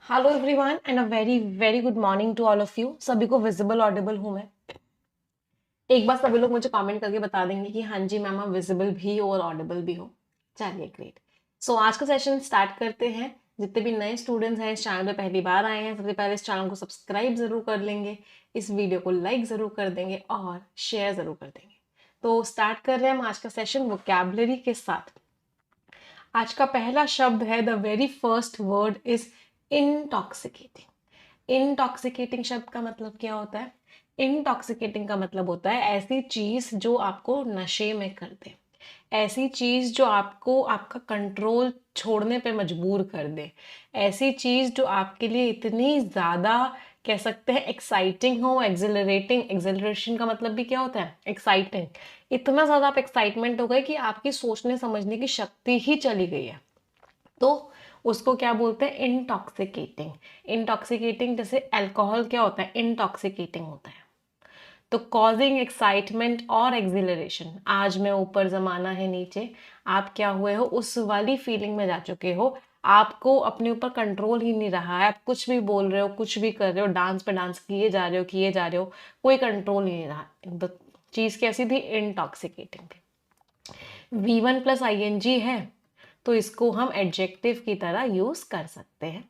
Hello everyone and a very very good morning to all of you. सभी को visible Audible हूँ मैं। एक बार सभी लोग मुझे कमेंट करके बता देंगे कि हाँ जी मैम आप विजिबल भी हो और ऑडिबल भी हो। चलिए ग्रेट। सो आज का सेशन स्टार्ट करते हैं। जितने भी नए स्टूडेंट्स हैं इस चैनल पे पहली बार आए हैं, सबसे पहले इस चैनल को सब्सक्राइब जरूर कर लेंगे, इस वीडियो को लाइक जरूर कर देंगे और शेयर जरूर कर देंगे। तो स्टार्ट कर रहे हैं हम आज का सेशन वोकैबुलरी के साथ। आज का पहला शब्द है, the very first word is intoxicating. Intoxicating शब्द का मतलब क्या होता है? इंटॉक्सिकेटिंग का मतलब होता है ऐसी चीज जो आपको नशे में कर दे, ऐसी चीज जो आपको आपका कंट्रोल छोड़ने पे मजबूर कर दे, ऐसी चीज जो आपके लिए इतनी ज्यादा कह सकते हैं एक्साइटिंग हो, एक्सिलरेटिंग। एक्सिलरेशन का मतलब भी क्या होता है? एक्साइटिंग। इतना ज्यादा आप एक्साइटमेंट हो गए कि आपकी सोचने समझने की शक्ति ही चली गई है, तो उसको क्या बोलते हैं? इंटॉक्सिकेटिंग। इंटॉक्सिकेटिंग जैसे अल्कोहल क्या होता है? इंटॉक्सिकेटिंग होता है। तो कॉजिंग एक्साइटमेंट और एक्सिलरेशन, आज मैं ऊपर जमाना है नीचे, आप क्या हुए हो? उस वाली फीलिंग में जा चुके हो। आपको अपने ऊपर कंट्रोल ही नहीं रहा है, आप कुछ भी बोल रहे हो, कुछ भी कर रहे हो, डांस पे डांस किए जा रहे हो, किए जा रहे हो, कोई कंट्रोल ही नहीं रहा। तो चीज कैसी थी? इंटॉक्सिकेटिंग थी। V1 प्लस ING है तो इसको हम एडजेक्टिव की तरह यूज कर सकते हैं।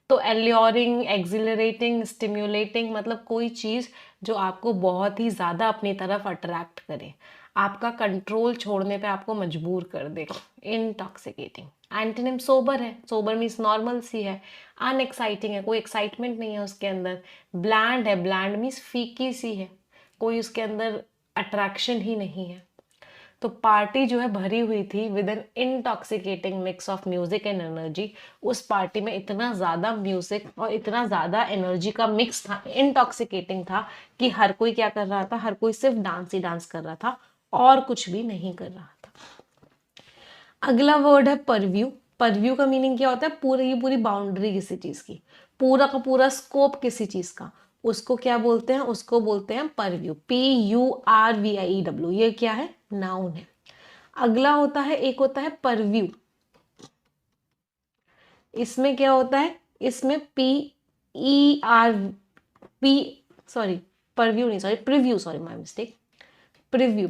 तो एल्योरिंग, एक्सिलरेटिंग, स्टिम्युलेटिंग मतलब कोई चीज जो आपको बहुत ही ज्यादा अपनी तरफ अट्रैक्ट करे, आपका कंट्रोल छोड़ने पे आपको मजबूर कर दे। इंटॉक्सिकेटिंग। एंटोनिम सोबर है, सोबर मीन्स नॉर्मल सी है। अनएक्साइटिंग है, कोई एक्साइटमेंट नहीं है उसके अंदर। ब्लैंड है, ब्लैंड मीन्स फीकी सी है, कोई उसके अंदर अट्रैक्शन ही नहीं है। तो पार्टी जो है भरी हुई थी with an intoxicating mix of music and energy. उस पार्टी में इतना ज्यादा म्यूजिक और इतना ज्यादा एनर्जी का मिक्स था, इंटॉक्सिकेटिंग था, कि हर कोई क्या कर रहा था? हर कोई सिर्फ डांस ही डांस कर रहा था और कुछ भी नहीं कर रहा था। अगला वर्ड है परव्यू। परव्यू का मीनिंग क्या होता है? पूरी की पूरी बाउंड्री किसी चीज की, पूरा का पूरा स्कोप किसी चीज का, उसको क्या बोलते हैं? उसको बोलते हैं परव्यू। PURVIEW। ये क्या है? नाउन है। अगला होता है, एक होता है परव्यू। इसमें क्या होता है? इसमें P सॉरी, परव्यू नहीं, sorry preview, sorry my mistake. Preview,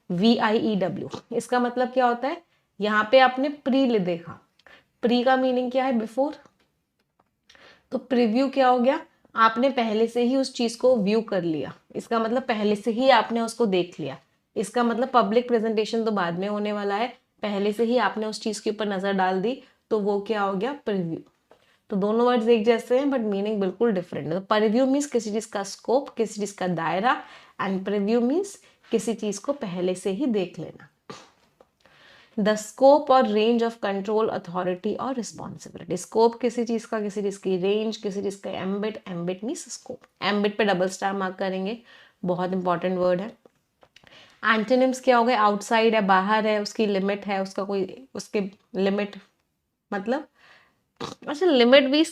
PREVIEW। इसका मतलब क्या होता है? यहाँ पे आपने प्री देखा, प्री का मीनिंग क्या है? बिफोर। तो प्रिव्यू क्या हो गया? आपने पहले से ही उस चीज को व्यू कर लिया, इसका मतलब पहले से ही आपने उसको देख लिया। इसका मतलब पब्लिक प्रेजेंटेशन तो बाद में होने वाला है, पहले से ही आपने उस चीज के ऊपर नजर डाल दी, तो वो क्या हो गया? प्रिव्यू। तो दोनों वर्ड्स एक जैसे हैं बट मीनिंग बिल्कुल डिफरेंट है। तो परव्यू मीन्स किसी चीज का स्कोप, किसी चीज का दायरा, एंड प्रिव्यू मीन्स किसी चीज को पहले से ही देख लेना। द स्कोप और रेंज ऑफ कंट्रोल, अथॉरिटी और रिस्पॉन्सिबिलिटी। स्कोप किसी चीज का, किसी चीज की रेंज, किसी चीज का ambit. Ambit means scope. Ambit पे डबल स्टार मार्क करेंगे, बहुत इंपॉर्टेंट वर्ड है। एंटोनिम्स क्या हो गए? आउटसाइड है, बाहर है, उसकी लिमिट है, उसका कोई उसके लिमिट मतलब, अच्छा लिमिट भी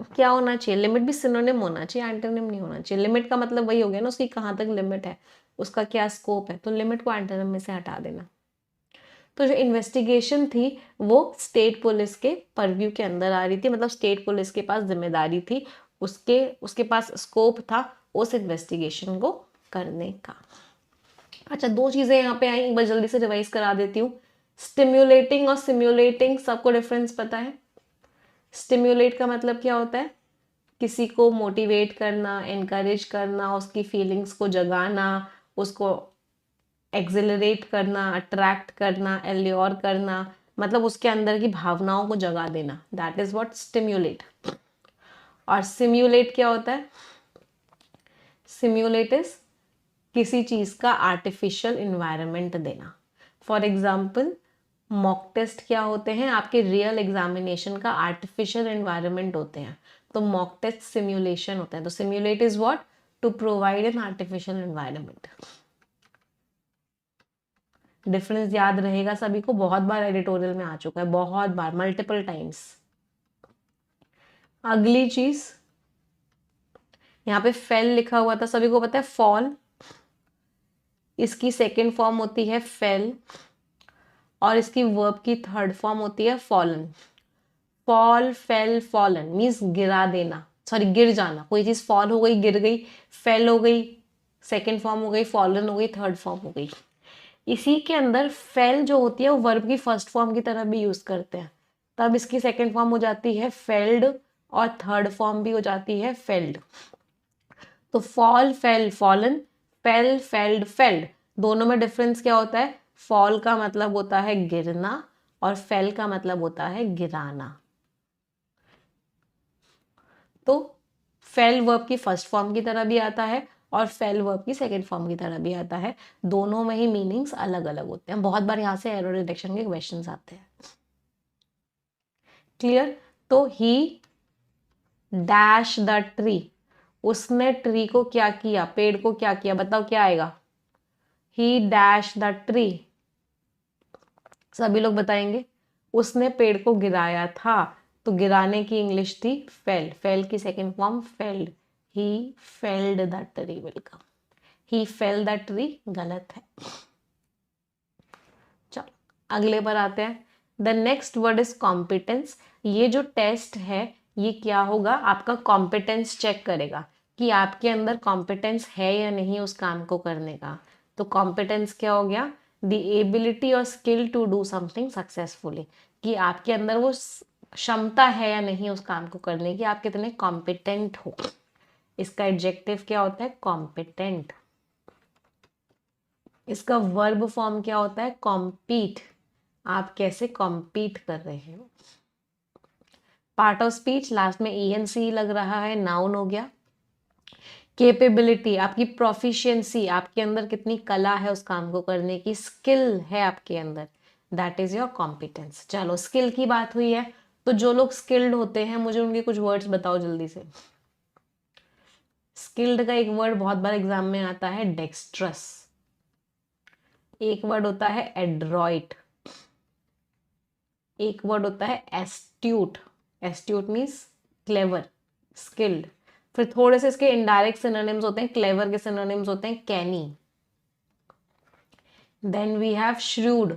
क्या होना चाहिए? लिमिट भी सिनोनिम होना चाहिए, एंटोनिम नहीं होना चाहिए। लिमिट का मतलब वही हो गया ना, उसकी कहाँ तक लिमिट है, उसका क्या स्कोप है, तो लिमिट को एंटोनिम में से हटा देना। तो जो इन्वेस्टिगेशन थी वो स्टेट पुलिस के परव्यू के अंदर आ रही थी, मतलब स्टेट पुलिस के पास जिम्मेदारी थी, उसके उसके पास स्कोप था उस इन्वेस्टिगेशन को करने का। अच्छा, दो चीजें यहाँ पे आई, एक बार जल्दी से रिवाइज करा देती हूँ। स्टिम्युलेटिंग और सिम्युलेटिंग, सबको डिफरेंस पता है? स्टिम्युलेट का मतलब क्या होता है? किसी को मोटिवेट करना, एनकरेज करना, उसकी फीलिंग्स को जगाना, उसको एक्सिलरेट करना, अट्रैक्ट करना, एल्योर करना, मतलब उसके अंदर की भावनाओं को जगा देना, दैट इज व्हाट स्टिम्युलेट। और सिम्युलेट क्या होता है? सिम्युलेट इज किसी चीज का आर्टिफिशियल इन्वायरमेंट देना। फॉर एग्जाम्पल, मॉक टेस्ट क्या होते हैं? आपके रियल एग्जामिनेशन का आर्टिफिशियल एनवायरनमेंट होते हैं, तो मॉक टेस्ट सिम्युलेशन होता है। तो simulate is what? To provide an artificial environment. Difference याद रहेगा सभी को, बहुत बार एडिटोरियल में आ चुका है, बहुत बार, मल्टीपल टाइम्स। अगली चीज, यहाँ पे फेल लिखा हुआ था, सभी को पता है फॉल, इसकी सेकेंड फॉर्म होती है फेल, और इसकी वर्ब की थर्ड फॉर्म होती है fallen. Fall, fail, fallen means गिरा देना, सॉरी गिर जाना। कोई चीज फॉल हो गई, गिर गई, फेल हो गई, सेकेंड फॉर्म हो गई, फॉलन हो गई, थर्ड फॉर्म हो गई। इसी के अंदर फेल जो होती है वो वर्ब की फर्स्ट फॉर्म की तरह भी यूज करते हैं, तब इसकी सेकेंड फॉर्म हो जाती है फेल्ड और थर्ड फॉर्म भी हो जाती है फेल्ड। तो fall, fail, fallen, fail, failed, failed, दोनों में डिफरेंस क्या होता है? फॉल का मतलब होता है गिरना और फेल का मतलब होता है गिराना। तो फेल वर्ब की फर्स्ट फॉर्म की तरह भी आता है और फेल वर्ब की सेकेंड फॉर्म की तरह भी आता है, दोनों में ही मीनिंग्स अलग अलग होते हैं। बहुत बार यहाँ से एरर डिटेक्शन के क्वेश्चंस आते हैं। क्लियर? तो ही डैश द ट्री, उसने ट्री को क्या किया, पेड़ को क्या किया, बताओ क्या आएगा? ही डैश द ट्री, सभी लोग बताएंगे। उसने पेड़ को गिराया था, तो गिराने की इंग्लिश थी फेल, फेल की second form failed, he failed the tree. Welcome. He fail the tree गलत है। चलो अगले पर आते हैं। The next word is competence. ये जो टेस्ट है ये क्या होगा? आपका कॉम्पिटेंस चेक करेगा कि आपके अंदर कॉम्पिटेंस है या नहीं उस काम को करने का। तो कॉम्पिटेंस क्या हो गया? द एबिलिटी और skill to do something successfully, कि आपके अंदर वो क्षमता है या नहीं उस काम को करने की, आप कितने कॉम्पिटेंट हो। इसका एडजेक्टिव क्या होता है? कॉम्पिटेंट। इसका वर्ब फॉर्म क्या होता है? कॉम्पीट। आप कैसे कॉम्पीट कर रहे हो। पार्ट ऑफ स्पीच, लास्ट में ENC लग रहा है, नाउन हो गया। केपेबिलिटी, आपकी प्रोफिशिएंसी, आपके अंदर कितनी कला है उस काम को करने की, स्किल है आपके अंदर, दैट इज योर कॉम्पिटेंस। चलो स्किल की बात हुई है, तो जो लोग स्किल्ड होते हैं मुझे उनके कुछ वर्ड्स बताओ जल्दी से। स्किल्ड का एक वर्ड बहुत बार एग्जाम में आता है डेक्स्ट्रस, एक वर्ड होता है एड्रॉइट, एक वर्ड होता है astute, astute means clever, skilled. फिर थोड़े से इसके इनडायरेक्ट सिनोनिम्स होते हैं, क्लेवर के सिनोनिम्स होते हैं canny. Then we have shrewd,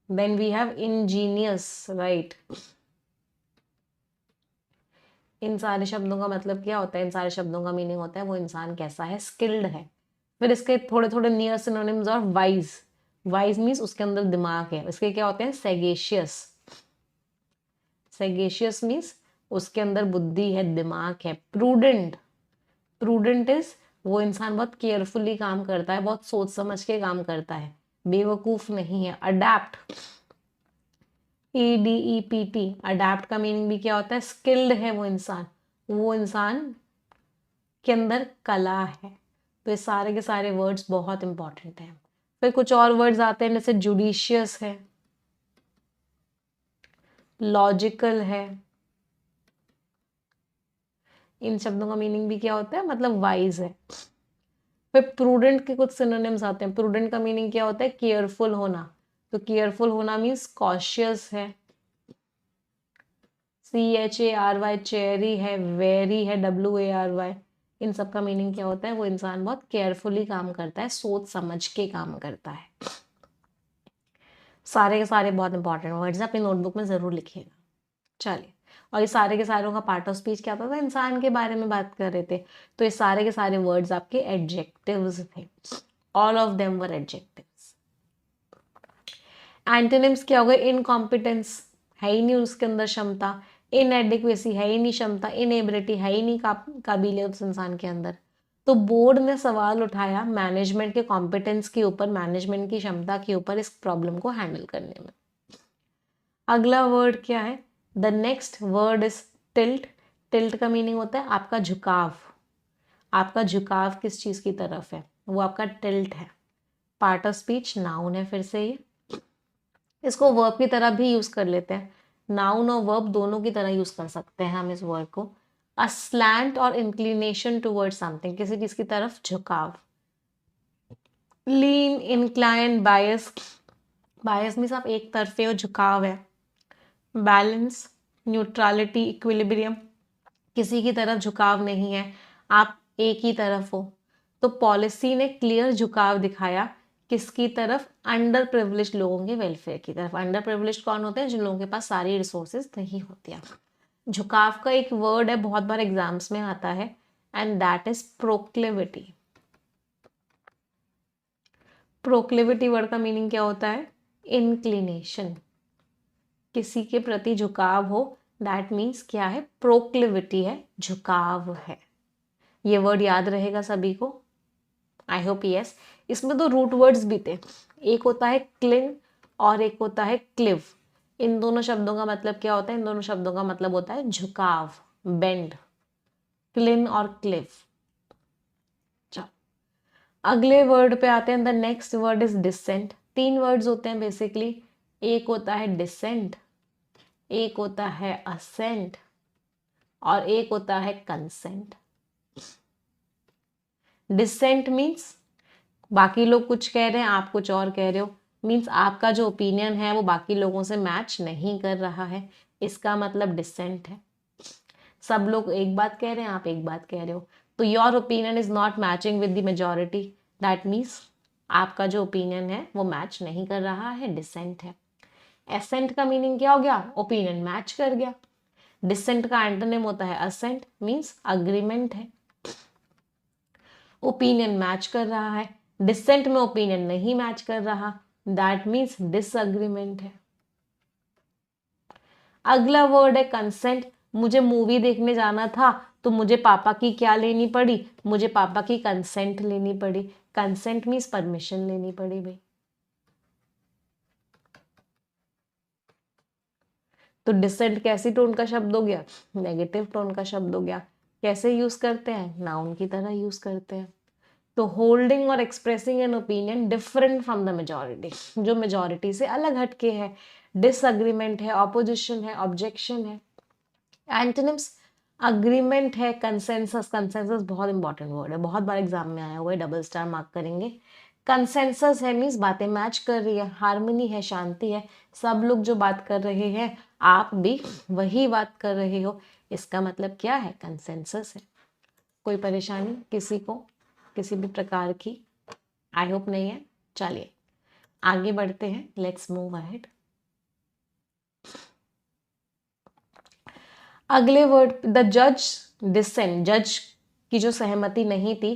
then we have ingenious, right. इन सारे शब्दों का मतलब क्या होता है? इन सारे शब्दों का मीनिंग होता है वो इंसान कैसा है, स्किल्ड है। फिर इसके थोड़े थोड़े नियर सिनोनिम्स और वाइज, वाइज मीन्स उसके अंदर दिमाग है, इसके क्या होते हैं? सेगेशियस, सेगेशियस मीन्स उसके अंदर बुद्धि है, दिमाग है। प्रूडेंट, प्रूडेंट इज वो इंसान बहुत केयरफुली काम करता है, बहुत सोच समझ के काम करता है, बेवकूफ नहीं है। अडेप्ट, ADEPT, अडेप्ट का मीनिंग भी क्या होता है? स्किल्ड है वो इंसान के अंदर कला है। तो ये सारे के सारे वर्ड्स बहुत इंपॉर्टेंट हैं। फिर कुछ और वर्ड्स आते हैं जैसे जुडिशियस है, लॉजिकल है, इन शब्दों का मीनिंग भी क्या होता है? मतलब वाइज है। फिर प्रूडेंट के कुछ सिनोनिम्स आते हैं। प्रूडेंट का मीनिंग क्या होता है? केयरफुल होना, तो केयरफुल होना मीन्स कॉशियस है। CHARY, चेरी है, वेरी है, WARY, इन सब का मीनिंग क्या होता है? वो इंसान बहुत केयरफुली काम करता है, सोच समझ के काम करता है। सारे के सारे बहुत इंपॉर्टेंट वर्ड्स अपनी नोटबुक में जरूर लिखिएगा। चलिए, और ये सारे के सारों का पार्ट ऑफ स्पीच क्या होता था? इंसान के बारे में बात कर रहे थे, तो ये सारे के सारे वर्ड्स आपके एडजेक्टिव्स थे, all of them were adjectives. Antonyms क्या हो गए? इनकॉम्पिटेंस, है ही नहीं उसके अंदर क्षमता, इनएडिक्वेसी, है ही नहीं क्षमता, इनएबिलिटी, है ही नहीं काबिलियत उस इंसान के अंदर। तो बोर्ड ने सवाल उठाया मैनेजमेंट के कॉम्पिटेंस के ऊपर, मैनेजमेंट की क्षमता के ऊपर इस प्रॉब्लम को हैंडल करने में। अगला वर्ड क्या है? The next word is tilt. Tilt का मीनिंग होता है आपका झुकाव, आपका झुकाव किस चीज की तरफ है, वो आपका टिल्ट है। पार्ट ऑफ स्पीच, नाउन है। फिर से ये इसको वर्ब की तरह भी यूज कर लेते हैं, नाउन और वर्ब दोनों की तरह यूज कर सकते हैं हम इस वर्ड को। अ स्लैंट और इंक्लिनेशन टुवर्ड समथिंग, किसी चीज की तरफ झुकाव। लीन, इंक्लाइन, बायस, बायस मीन्स आप एक तरफे हो, झुकाव है। बैलेंस, न्यूट्रलिटी, इक्विलिब्रियम, किसी की तरफ झुकाव नहीं है, आप एक ही तरफ हो। तो पॉलिसी ने क्लियर झुकाव दिखाया किसकी तरफ? अंडर प्रिविलेज्ड लोगों के वेलफेयर की तरफ। अंडर प्रिविलेज्ड कौन होते हैं? जिन लोगों के पास सारी रिसोर्सेज नहीं होती हैं। झुकाव का एक वर्ड है, बहुत बार एग्जाम्स में आता है, and that is proclivity. Proclivity word का मीनिंग क्या होता है? इंक्लिनेशन। किसी के प्रति झुकाव हो, दैट मीन्स क्या है? प्रोक्लिविटी है, झुकाव है। ये वर्ड याद रहेगा सभी को, आई होप यस। इसमें दो रूट वर्ड्स भी थे, एक होता है क्लिन और एक होता है क्लिव। इन दोनों शब्दों का मतलब क्या होता है? इन दोनों शब्दों का मतलब होता है झुकाव, बेंड। क्लिन और क्लिव। चलो अगले वर्ड पे आते हैं। The next word is decent. 3 words होते हैं बेसिकली, एक होता है डिसेंट, एक होता है असेंट और एक होता है कंसेंट। डिसेंट मीन्स बाकी लोग कुछ कह रहे हैं, आप कुछ और कह रहे हो, मीन्स आपका जो ओपिनियन है वो बाकी लोगों से मैच नहीं कर रहा है, इसका मतलब डिसेंट है। सब लोग एक बात कह रहे हैं, आप एक बात कह रहे हो, तो your opinion is not matching with the majority, that means आपका जो ओपिनियन है वो मैच नहीं कर रहा है, डिसेंट है। एसेंट का मीनिंग क्या हो गया? ओपिनियन मैच कर गया। डिसेंट का एंटोनिम होता है असेंट, मीन्स अग्रीमेंट है, ओपिनियन मैच कर रहा है। डिसेंट में ओपिनियन नहीं मैच कर रहा, दैट मीन्स डिसअग्रीमेंट है। अगला वर्ड है कंसेंट। मुझे मूवी देखने जाना था तो मुझे पापा की क्या लेनी पड़ी? मुझे पापा की कंसेंट लेनी पड़ी। कंसेंट मीन्स परमिशन लेनी पड़ी भाई। तो डिसेंट कैसी टोन का शब्द हो गया? नेगेटिव टोन का शब्द हो गया। कैसे यूज करते हैं? नाउन की तरह यूज करते हैं। तो होल्डिंग और expressing an opinion different from the majority, जो मेजॉरिटी से अलग हटके है। डिसअग्रीमेंट है, ऑपोजिशन है, ऑब्जेक्शन है। एंटोनिम्स अग्रीमेंट है, कंसेंसस। कंसेंसस बहुत इंपॉर्टेंट वर्ड है, बहुत बार एग्जाम में आया हुआ है, डबल स्टार मार्क करेंगे। कंसेंसस है मीन्स बातें मैच कर रही है, हार्मनी है, शांति है, सब लोग जो बात कर रहे हैं आप भी वही बात कर रहे हो, इसका मतलब क्या है? कंसेंसस है। कोई परेशानी किसी को किसी भी प्रकार की? आई होप नहीं है। चलिए आगे बढ़ते हैं, लेट्स मूव अहेड। अगले वर्ड, द जज डिसेंट। जज की जो सहमति नहीं थी,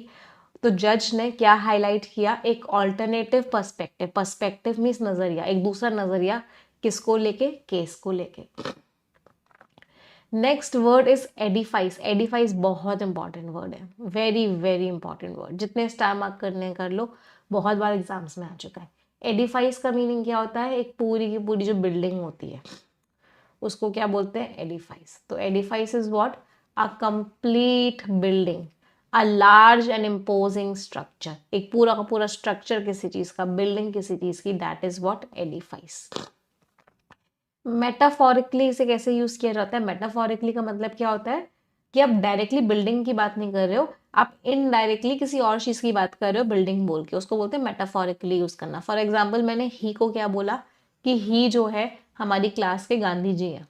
तो जज ने क्या हाईलाइट किया? एक ऑल्टरनेटिव पर्सपेक्टिव। पर्सपेक्टिव मीन्स नजरिया, एक दूसरा नजरिया, किसको लेके? केस को लेके। Next word is edifice. Edifice बहुत इंपॉर्टेंट वर्ड है, वेरी वेरी इंपॉर्टेंट वर्ड, जितने स्टार मार्क करने कर लो, बहुत बार एग्जाम्स में आ चुका है। एडिफाइस का मीनिंग क्या होता है? एक पूरी की पूरी जो बिल्डिंग होती है उसको क्या बोलते हैं? एडिफाइस। तो edifice is what? A complete building, a large and imposing structure. एक पूरा का पूरा स्ट्रक्चर किसी चीज का, बिल्डिंग किसी चीज की, that is what? Edifice. Metaphorically इसे कैसे यूज किया जाता है? मेटाफोरिकली का मतलब क्या होता है कि आप डायरेक्टली बिल्डिंग की बात नहीं कर रहे हो, आप इनडायरेक्टली किसी और चीज की बात कर रहे हो बिल्डिंग बोल के, उसको बोलते हैं मेटाफोरिकली यूज करना। फॉर एग्जाम्पल मैंने ही को क्या बोला कि ही जो है हमारी क्लास के गांधी जी हैं,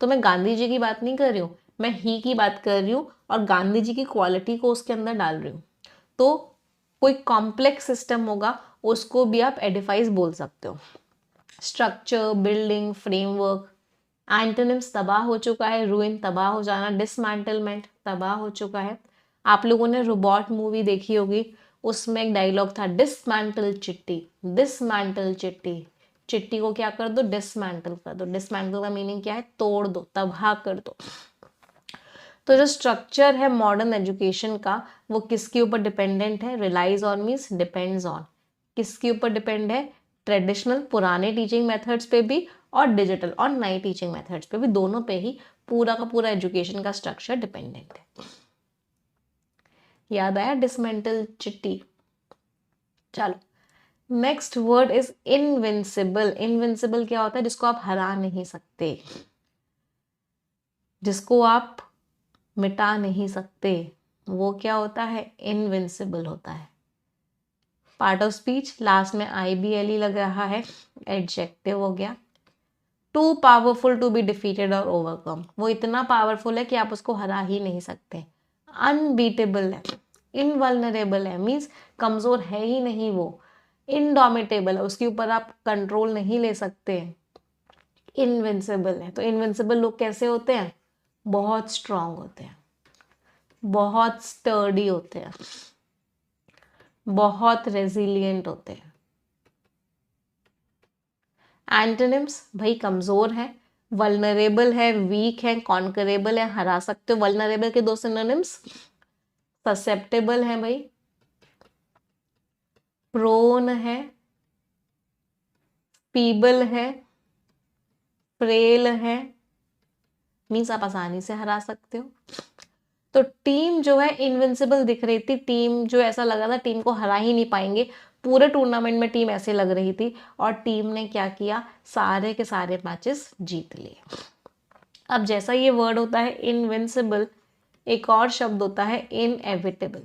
तो मैं गांधी जी की बात नहीं कर रही हूँ, मैं ही की बात कर रही हूँ और गांधी जी की क्वालिटी को उसके अंदर डाल रही हूँ। तो कोई कॉम्प्लेक्स सिस्टम होगा उसको भी आप एडिफाइस बोल सकते हो। Structure, building, framework. एंटोनिम्स तबाह हो चुका है, रूइन तबाह हो जाना, डिसमेंटलमेंट तबाह हो चुका है। आप लोगों ने रोबोट मूवी देखी होगी, उसमें एक डायलॉग था, डिसमेंटल चिट्टी। डिसमेंटल चिट्टी, चिट्टी को क्या कर दो? डिसमेंटल कर दो। डिसमेंटल का मीनिंग क्या है? तोड़ दो, तबाह कर दो। तो जो स्ट्रक्चर है मॉडर्न एजुकेशन का, वो किसके ऊपर डिपेंडेंट है? Relies on means depends on. किसके ऊपर डिपेंड है? ट्रेडिशनल पुराने टीचिंग मेथड्स पे भी और डिजिटल और नई टीचिंग मेथड्स पे भी, दोनों पे ही पूरा का पूरा एजुकेशन का स्ट्रक्चर डिपेंडेंट है। याद आया डिसमेंटल चिट्टी? चलो next word is invincible. Invincible क्या होता है? जिसको आप हरा नहीं सकते, जिसको आप मिटा नहीं सकते, वो क्या होता है? इनविंसिबल होता है। पार्ट ऑफ स्पीच, लास्ट में IBLE लग रहा है, एडजेक्टिव हो गया। Too powerful to be defeated और ओवरकम, वो इतना पावरफुल है कि आप उसको हरा ही नहीं सकते। अनबीटेबल है, इनवल्नरेबल है, मीन्स कमजोर है ही नहीं वो, इनडोमिटेबल है, उसके ऊपर आप कंट्रोल नहीं ले सकते। इनविंसिबल है, तो इनविंसिबल लोग कैसे होते हैं? बहुत स्ट्रांग होते हैं, बहुत स्टर्डी होते हैं, बहुत रेजिलियंट होते हैं। एंटोनिम्स भाई कमजोर है, वल्नरेबल है, वीक है, कॉन्करेबल है, हरा सकते हो। वल्नरेबल के दो सिनोनिम्स, ससेप्टेबल है भाई, प्रोन है, फीबल है, फ्रेल है, मीन्स आप आसानी से हरा सकते हो। तो टीम जो है इनविंसिबल दिख रही थी, टीम जो ऐसा लग रहा था टीम को हरा ही नहीं पाएंगे, पूरे टूर्नामेंट में टीम ऐसे लग रही थी, और टीम ने क्या किया, सारे के सारे मैचेस जीत लिए। अब जैसा ये वर्ड होता है इनविंसिबल, एक और शब्द होता है इनएविटेबल।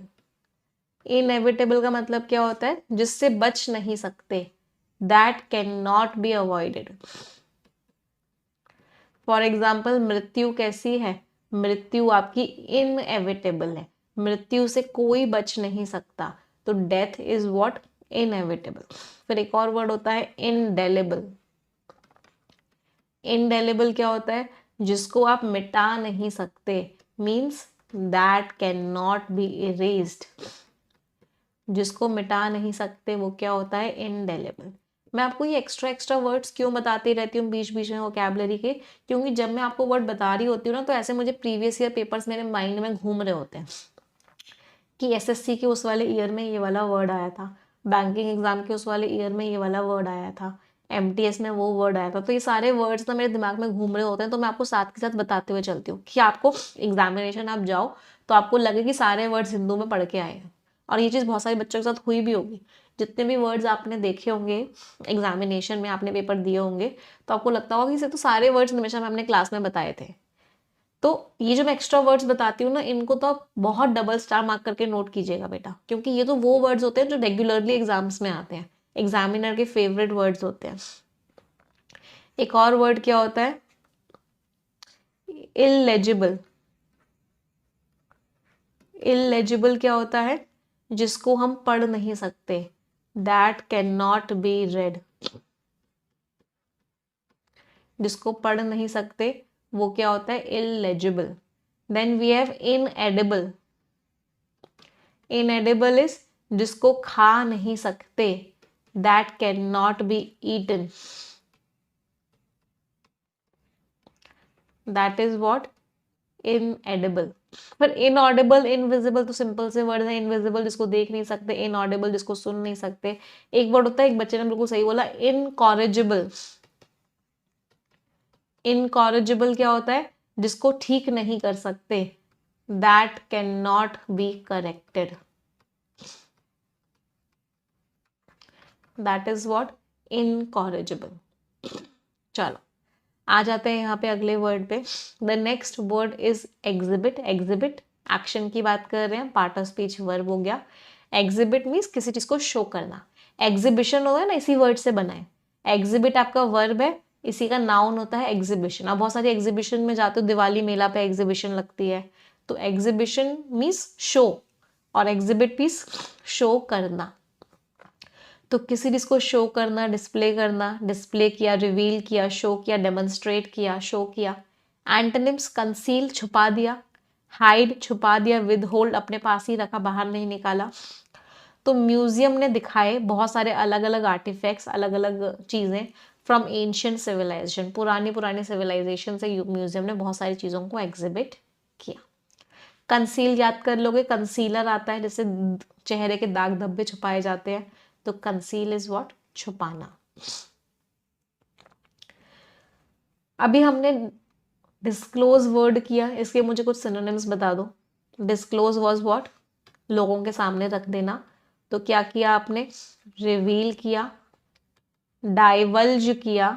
इनएविटेबल का मतलब क्या होता है? जिससे बच नहीं सकते, that can not be avoided. For example मृत्यु कैसी है? मृत्यु आपकी इनएविटेबल है, मृत्यु से कोई बच नहीं सकता, तो डेथ इज व्हाट? इनएविटेबल। फिर एक और वर्ड होता है इनडेलेबल। इनडेलेबल क्या होता है? जिसको आप मिटा नहीं सकते, means that can not B erased. जिसको मिटा नहीं सकते वो क्या होता है? इनडेलेबल। मैं आपको ये एक्स्ट्रा वर्ड्स क्यों बताती रहती हूँ बीच बीच में वोकैबुलरी के? क्योंकि जब मैं आपको वर्ड बता रही होती हूँ ना, तो ऐसे मुझे प्रीवियस ईयर पेपर्स मेरे माइंड में घूम रहे होते हैं कि एसएससी के उस वाले ईयर में ये वाला वर्ड आया था, बैंकिंग एग्जाम के उस वाले ईयर में ये वाला वर्ड आया था, एमटीएस में वो वर्ड आया था। तो ये सारे वर्ड्स ना मेरे दिमाग में घूम रहे होते हैं, तो मैं आपको साथ के साथ बताते हुए चलती हूँ कि आपको एग्जामिनेशन आप जाओ तो आपको लगे कि सारे वर्ड्स हिंदू में पढ़ के आए हैं। और ये चीज़ बहुत सारे बच्चों के साथ हुई भी होगी। जितने भी वर्ड्स आपने देखे होंगे एग्जामिनेशन में, आपने पेपर दिए होंगे, तो आपको लगता होगा कि इसे तो सारे वर्ड्स हमेशा मैं अपने क्लास में बताए थे। तो ये जो मैं एक्स्ट्रा वर्ड्स बताती हूँ ना, इनको तो आप बहुत डबल स्टार मार्क करके नोट कीजिएगा बेटा, क्योंकि ये तो वो वर्ड्स होते हैं जो रेगुलरली एग्जाम्स में आते हैं, एग्जामिनर के फेवरेट वर्ड्स होते हैं। एक और वर्ड क्या होता है? इलेजिबल। इलेजिबल क्या होता है? जिसको हम पढ़ नहीं सकते, that can not be read. जिसको पढ़ नहीं सकते वो क्या होता है? Illegible. Then we have inedible. Inedible is जिसको खा नहीं सकते, that can not be eaten. That is what? Inedible. फिर इनऑडिबल, इनविजिबल तो सिंपल से वर्ड है। इनविजिबल जिसको देख नहीं सकते, इनऑडिबल जिसको सुन नहीं सकते। एक वर्ड होता है, एक बच्चे ने बिल्कुल सही बोला, इनकॉरेजिबल। इनकॉरेजिबल क्या होता है? जिसको ठीक नहीं कर सकते, that can not be corrected. That is what? Incorrigible. चलो आ जाते हैं यहाँ पे अगले वर्ड पे। The next word is exhibit. Exhibit action की बात कर रहे हैं, पार्ट ऑफ स्पीच वर्ब हो गया। एग्जिबिट मीन्स किसी चीज को शो करना। एग्जिबिशन होता है ना, इसी वर्ड से बना है। एग्जिबिट आपका वर्ब है, इसी का नाउन होता है एग्जिबिशन। आप बहुत सारी एग्जिबिशन में जाते हो, दिवाली मेला पे एग्जिबिशन लगती है, तो एग्जिबिशन मीन्स शो, और एग्जिबिट मीन्स शो करना। तो किसी चीज को शो करना, डिस्प्ले करना, डिस्प्ले किया, रिवील किया, शो किया, डेमोन्स्ट्रेट किया, शो किया। एंटोनिम्स कंसील छुपा दिया, हाइड छुपा दिया, विद होल्ड अपने पास ही रखा, बाहर नहीं निकाला। तो म्यूजियम ने दिखाए बहुत सारे अलग अलग आर्टिफैक्ट्स, अलग अलग चीजें फ्रॉम एंशियंट सिविलाइजेशन, पुरानी पुरानी सिविलाइजेशन से म्यूजियम ने बहुत सारी चीजों को एग्जिबिट किया। कंसील याद कर लोगे, कंसीलर आता है, जैसे चेहरे के दाग धब्बे छुपाए जाते हैं, तो कंसील इज व्हाट? छुपाना। अभी हमने डिस्क्लोज वर्ड किया, इसके मुझे कुछ सिनोनिम्स बता दो। Disclose was what? लोगों के सामने रख देना। तो क्या किया आपने? रिवील किया, डाइवल्ज किया,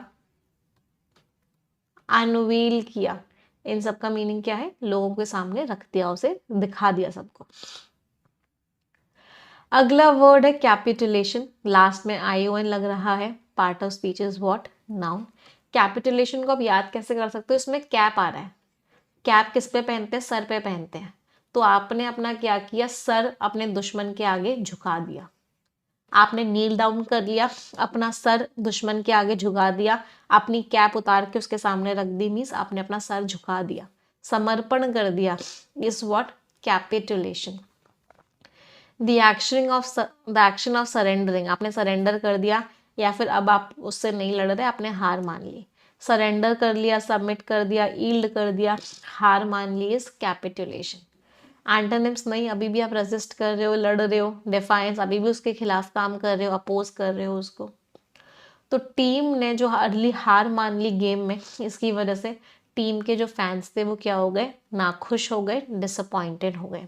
अनवील किया। इन सब का मीनिंग क्या है? लोगों के सामने रख दिया, उसे दिखा दिया सबको। अगला वर्ड है कैपिटुलेशन, लास्ट में ION लग रहा है। Part of speech is what? Noun. Capitulation को आप याद कैसे कर सकते हो? इसमें कैप आ रहा है, कैप किस पे पहनते हैं? सर पे पहनते हैं। तो आपने अपना क्या किया? सर अपने दुश्मन के आगे झुका दिया। आपने नील डाउन कर लिया, अपना सर दुश्मन के आगे झुका दिया, अपनी कैप उतार के उसके सामने रख दी, मीन्स आपने अपना सर झुका दिया, समर्पण कर दिया, is what? Capitulation. The action of surrendering, आपने सरेंडर कर दिया या फिर अब आप उससे नहीं लड़ रहे, आपने हार मान ली। सरेंडर कर लिया, सबमिट कर दिया, ईल्ड कर दिया, हार मान ली, इज कैपिटुलेशन। एंटोनिम्स नहीं, अभी भी आप रेजिस्ट कर रहे हो, लड़ रहे हो, डिफाइंस, अभी भी उसके खिलाफ काम कर रहे हो, अपोज कर रहे हो उसको। तो टीम ने जो अर्ली हार मान ली गेम में, इसकी वजह से टीम के जो फैंस थे वो क्या हो गए? नाखुश हो गए, डिसअपॉइंटेड हो गए।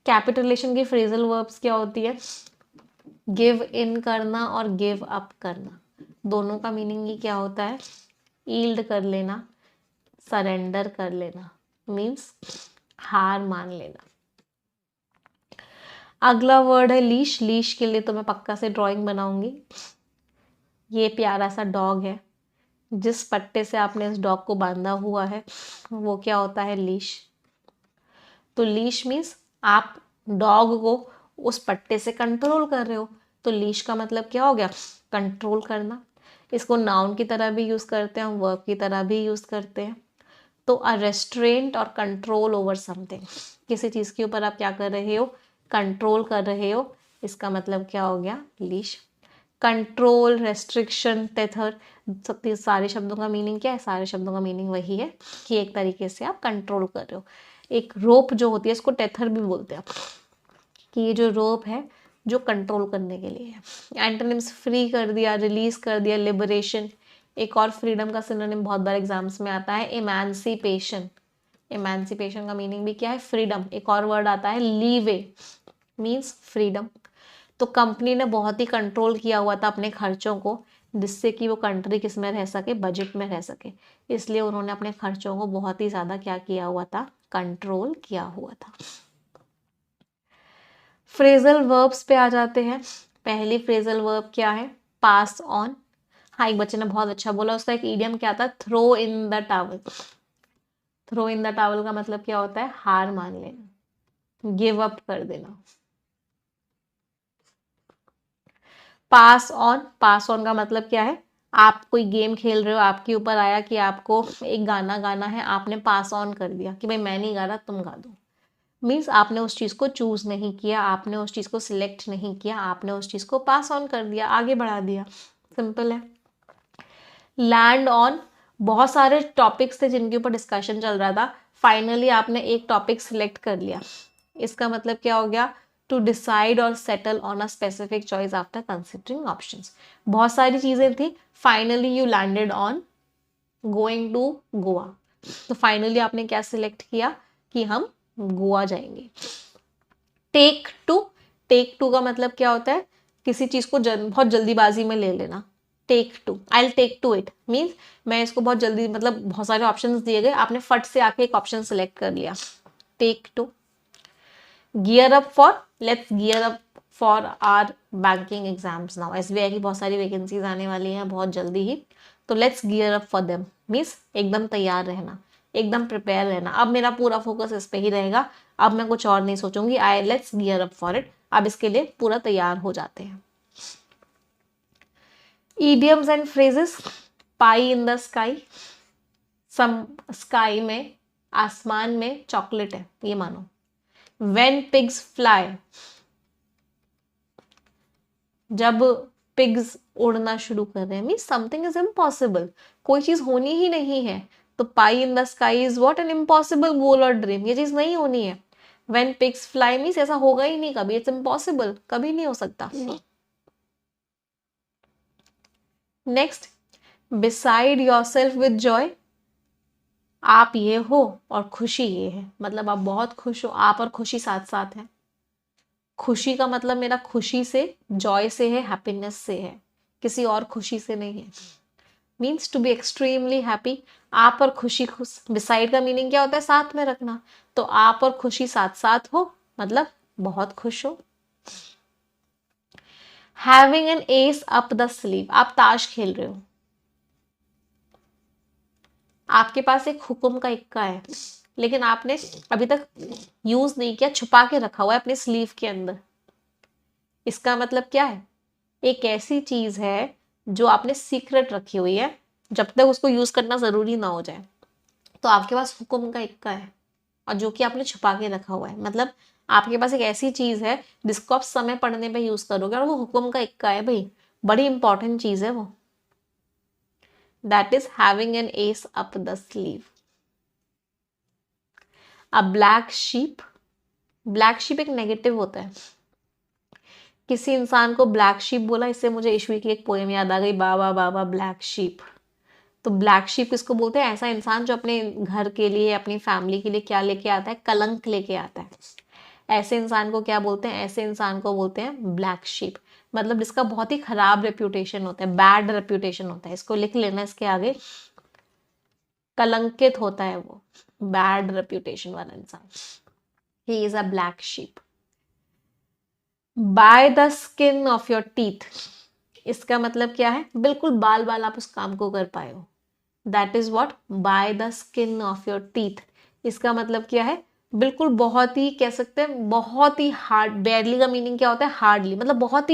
कैपिटुलेशन की फ्रेजल वर्ब्स क्या होती है? गिव इन करना और गिव अप करना, दोनों का मीनिंग ही क्या होता है? ईल्ड कर लेना, सरेंडर कर लेना, मीन्स हार मान लेना। अगला वर्ड है लीश। लीश के लिए तो मैं पक्का से ड्राइंग बनाऊंगी। ये प्यारा सा डॉग है, जिस पट्टे से आपने इस डॉग को बांधा हुआ है वो क्या होता है? लीश। तो लीश मीन्स आप डॉग को उस पट्टे से कंट्रोल कर रहे हो, तो लीश का मतलब क्या हो गया? कंट्रोल करना। इसको नाउन की तरह भी यूज करते हैं, वर्ब की तरह भी यूज करते हैं। तो अ रेस्ट्रेंट और कंट्रोल ओवर समथिंग, किसी चीज के ऊपर आप क्या कर रहे हो? कंट्रोल कर रहे हो, इसका मतलब क्या हो गया? लीश। कंट्रोल, रेस्ट्रिक्शन, टेथर, सारे शब्दों का मीनिंग क्या है? सारे शब्दों का मीनिंग वही है कि एक तरीके से आप कंट्रोल कर रहे हो। एक रोप जो होती है, इसको टेथर भी बोलते हैं, कि ये जो रोप है जो कंट्रोल करने के लिए है। एंटोनिम्स फ्री कर दिया, रिलीज कर दिया, लिबरेशन। एक और फ्रीडम का सिनोनिम बहुत बार एग्जाम्स में आता है, इमेंसिपेशन। इमेंसिपेशन का मीनिंग भी क्या है? फ्रीडम। एक और वर्ड आता है लीवे, मीन्स फ्रीडम। तो कंपनी ने बहुत ही कंट्रोल किया हुआ था अपने खर्चों को, जिससे कि वो कंट्री किस में रह सके? बजट में रह सके। इसलिए उन्होंने अपने खर्चों को बहुत ही ज़्यादा क्या किया हुआ था? कंट्रोल किया हुआ था। फ्रेजल वर्ब्स पे आ जाते हैं। पहली फ्रेजल वर्ब क्या है? Pass on. हाँ, एक बच्चे ने बहुत अच्छा बोला, उसका एक इडियम क्या था? Throw in the towel. Throw in the towel का मतलब क्या होता है? हार मान लेना, गिव अप कर देना। पास ऑन, पास ऑन का मतलब क्या है? आप कोई गेम खेल रहे हो, आपके ऊपर आया कि आपको एक गाना गाना है, आपने पास ऑन कर दिया कि भाई मैं नहीं गा रहा, तुम गा दो। मीन्स आपने उस चीज़ को चूज नहीं किया, आपने उस चीज़ को सिलेक्ट नहीं किया, आपने उस चीज़ को पास ऑन कर दिया, आगे बढ़ा दिया। सिंपल है। लैंड ऑन, बहुत सारे टॉपिक्स थे जिनके ऊपर डिस्कशन चल रहा था, फाइनली आपने एक टॉपिक सिलेक्ट कर लिया, इसका मतलब क्या हो गया? टू डिसाइड और settle on a specific choice after considering options. बहुत सारी चीजें थी, finally you landed on going to Goa. तो फाइनली आपने क्या सिलेक्ट किया? कि हम गोवा जाएंगे। टेक टू, टेक टू का मतलब क्या होता है? किसी चीज को बहुत जल्दीबाजी में ले लेना। Take to, I will take to it, means मैं इसको बहुत जल्दी, मतलब बहुत सारे ऑप्शंस दिए गए, आपने फट से आके एक ऑप्शन सिलेक्ट कर लिया। Take to. Gear up for, let's gear up for our banking exams now. SBI की बहुत सारी वैकेंसीज आने वाली हैं बहुत जल्दी ही, तो let's gear up for them, means एकदम तैयार रहना, एकदम प्रिपेयर रहना। अब मेरा पूरा फोकस इस पे ही रहेगा, अब मैं कुछ और नहीं सोचूंगी, I let's gear up for it, अब इसके लिए पूरा तैयार हो जाते हैं। idioms and phrases, pie in the sky. सम स्काई में, आसमान में चॉकलेट है, ये मानो। when pigs fly, जब पिग्स उड़ना शुरू कर रहे हैं, मीन समथिंग इज इम्पॉसिबल, कोई चीज होनी ही नहीं है। तो pie in the sky is what? An impossible goal और ड्रीम, ये चीज नहीं होनी है। when pigs fly मीन्स ऐसा होगा ही नहीं कभी, इट्स इम्पॉसिबल, कभी नहीं हो सकता। Next, beside yourself with joy, आप ये हो और खुशी ये है, मतलब आप बहुत खुश हो, आप और खुशी साथ साथ है। खुशी का मतलब मेरा खुशी से, जॉय से है, हैप्पीनेस से है, किसी और खुशी से नहीं है। Means to be extremely happy, आप और खुशी खुश। बिसाइड का मीनिंग क्या होता है? साथ में रखना। तो आप और खुशी साथ साथ हो, मतलब बहुत खुश हो। Having an S up the sleeve, आप ताश खेल रहे हो, आपके पास एक हुक्म का इक्का है, लेकिन आपने अभी तक यूज नहीं किया, छुपा के रखा हुआ है अपने स्लीव के अंदर। इसका मतलब क्या है? एक ऐसी चीज है जो आपने सीक्रेट रखी हुई है, जब तक उसको यूज करना जरूरी ना हो जाए। तो आपके पास हुक्म का इक्का है, और जो कि आपने छुपा के रखा हुआ है। मतलब आपके पास एक ऐसी चीज है जिसको आप समय पढ़ने पे यूज करोगे, और वो हुक्म का इक्का है भाई, बड़ी इंपॉर्टेंट चीज है वो। That is having an S up the sleeve. A black sheep, black sheep एक नेगेटिव होता है। किसी इंसान को ब्लैक शीप बोला, इससे मुझे ईश्वी की एक पोएम याद आ गई, बाबा बाबा ब्लैक शीप। तो ब्लैक शीप किसको बोलते हैं? ऐसा इंसान जो अपने घर के लिए, अपनी फैमिली के लिए क्या लेके आता है? कलंक लेके आता है। ऐसे इंसान को क्या बोलते हैं? ऐसे इंसान को बोलते हैं ब्लैक शीप। मतलब जिसका बहुत ही खराब रेप्यूटेशन होता है, बैड रेप्यूटेशन होता है। इसको लिख लेना इसके आगे, कलंकित होता है वो, बैड रेप्यूटेशन वाला इंसान। He is a black sheep. By the skin of your teeth, इसका मतलब क्या है? बिल्कुल बाल बाल आप उस काम को कर पाए हो। That is what, by the skin of your teeth. इसका मतलब क्या है? बिल्कुल बहुत ही, कह सकते हैं बहुत ही हार्ड। बैडली का मीनिंग क्या होता है? हार्डली, मतलब बहुत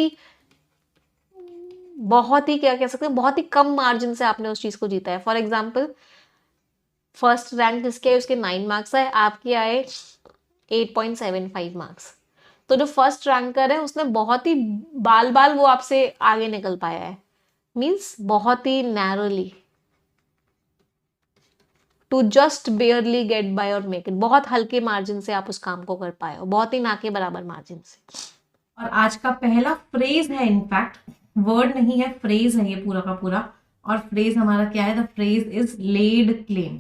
ही क्या कह सकते हैं, बहुत ही कम मार्जिन से आपने उस चीज को जीता है। फॉर एग्जाम्पल, फर्स्ट रैंक जिसके है उसके 9 मार्क्स आए, आपके आए 8.75 मार्क्स। तो जो फर्स्ट रैंकर है उसने बहुत ही बाल बाल वो आपसे आगे निकल पाया है, मीन्स बहुत ही narrowly. To just barely get by और मेक इट, बहुत हल्के मार्जिन से आप उस काम को कर पाए हो, बहुत ही ना के बराबर मार्जिन से। और आज का पहला फ्रेज है, इनफैक्ट वर्ड नहीं है, फ्रेज है ये पूरा का पूरा। और फ्रेज हमारा क्या है? The phrase is laid claim.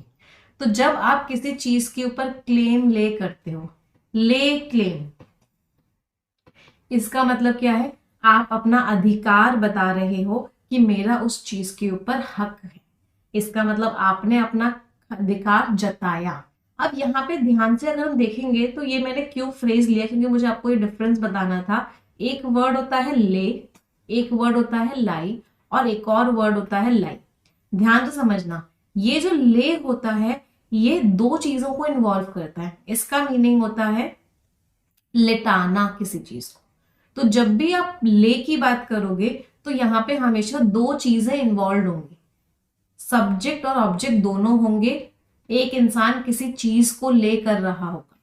तो जब आप किसी चीज के ऊपर क्लेम ले करते हो, ले क्लेम, इसका मतलब क्या है? आप अपना अधिकार बता रहे हो कि मेरा उस चीज के ऊपर हक है। इसका मतलब आपने अपना अधिकार जताया। अब यहाँ पे ध्यान से अगर हम देखेंगे तो ये मैंने क्यों फ्रेज लिया, क्योंकि मुझे आपको ये डिफरेंस बताना था। एक वर्ड होता है ले, एक वर्ड होता है लाई, और एक और वर्ड होता है लाई। ध्यान से समझना, ये जो ले होता है ये दो चीजों को इन्वॉल्व करता है। इसका मीनिंग होता है लेटाना किसी चीज को। तो जब भी आप ले की बात करोगे तो यहाँ पे हमेशा दो चीजें इन्वॉल्व होंगी, सब्जेक्ट और ऑब्जेक्ट दोनों होंगे। एक इंसान किसी चीज को ले कर रहा होगा,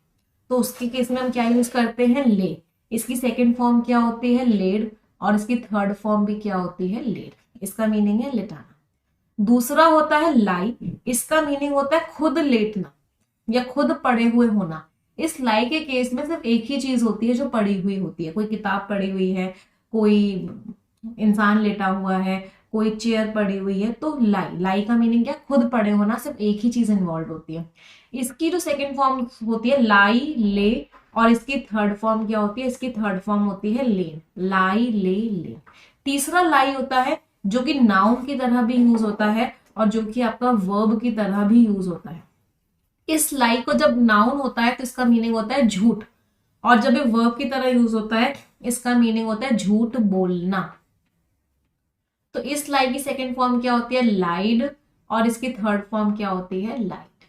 तो उसके केस में हम क्या यूज करते हैं? ले। इसकी सेकंड फॉर्म क्या होती है? लेड। और इसकी थर्ड फॉर्म भी क्या होती है? लेड। इसका मीनिंग है लेटाना। दूसरा होता है लाई, इसका मीनिंग होता है खुद लेटना या खुद पड़े हुए होना। इस लाई के केस में सिर्फ एक ही चीज होती है जो पड़ी हुई होती है, कोई किताब पड़ी हुई है, कोई इंसान लेटा हुआ है, कोई चेयर पड़ी हुई है। तो लाई, लाई का मीनिंग क्या? खुद पड़े होना, सिर्फ एक ही चीज इन्वॉल्व होती है। इसकी जो सेकंड फॉर्म होती है लाई, ले, और इसकी थर्ड फॉर्म क्या होती है? इसकी थर्ड फॉर्म होती है लेन, लाई ले ले। तीसरा लाई होता है जो कि नाउन की तरह भी यूज होता है और जो कि आपका वर्ब की तरह भी यूज होता है। इस लाई को जब नाउन होता है तो इसका मीनिंग होता है झूठ, और जब ये वर्ब की तरह यूज होता है इसका मीनिंग होता है झूठ बोलना। तो इस लाई की सेकंड फॉर्म क्या होती है? लाइड, और इसकी थर्ड फॉर्म क्या होती है? लाइट।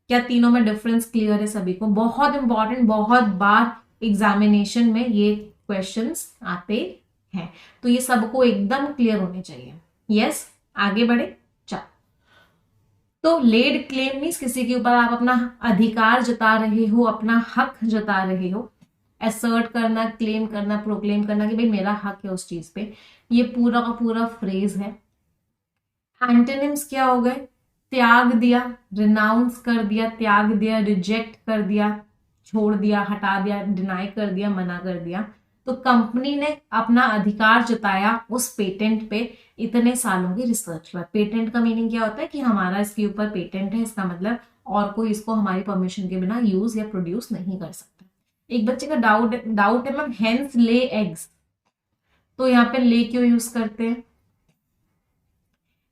क्या तीनों में डिफरेंस क्लियर है सभी को? बहुत इंपॉर्टेंट, बहुत बार एग्जामिनेशन में ये क्वेश्चंस आते हैं, तो ये सबको एकदम क्लियर होने चाहिए। यस, आगे बढ़े। तो लेड क्लेम मीन्स किसी के ऊपर आप अपना अधिकार जता रहे हो, अपना हक जता रहे हो। असर्ट करना, क्लेम करना, प्रोक्लेम करना कि भाई मेरा हक है उस चीज पे। ये पूरा का पूरा फ्रेज है। एंटोनिम्स क्या हो गए? त्याग दिया, रिनाउंस कर दिया, त्याग दिया, रिजेक्ट कर दिया, छोड़ दिया, हटा दिया, डिनाई कर दिया, मना कर दिया। तो कंपनी ने अपना अधिकार जताया उस पेटेंट पे इतने सालों की रिसर्च पर। पेटेंट का मीनिंग क्या होता है? कि हमारा इसके ऊपर पेटेंट है, इसका मतलब और कोई इसको हमारी परमिशन के बिना यूज या प्रोड्यूस नहीं कर सकता। एक बच्चे का डाउट है मैम, हेंस ले एग्स, तो यहाँ पे ले क्यों यूज करते हैं?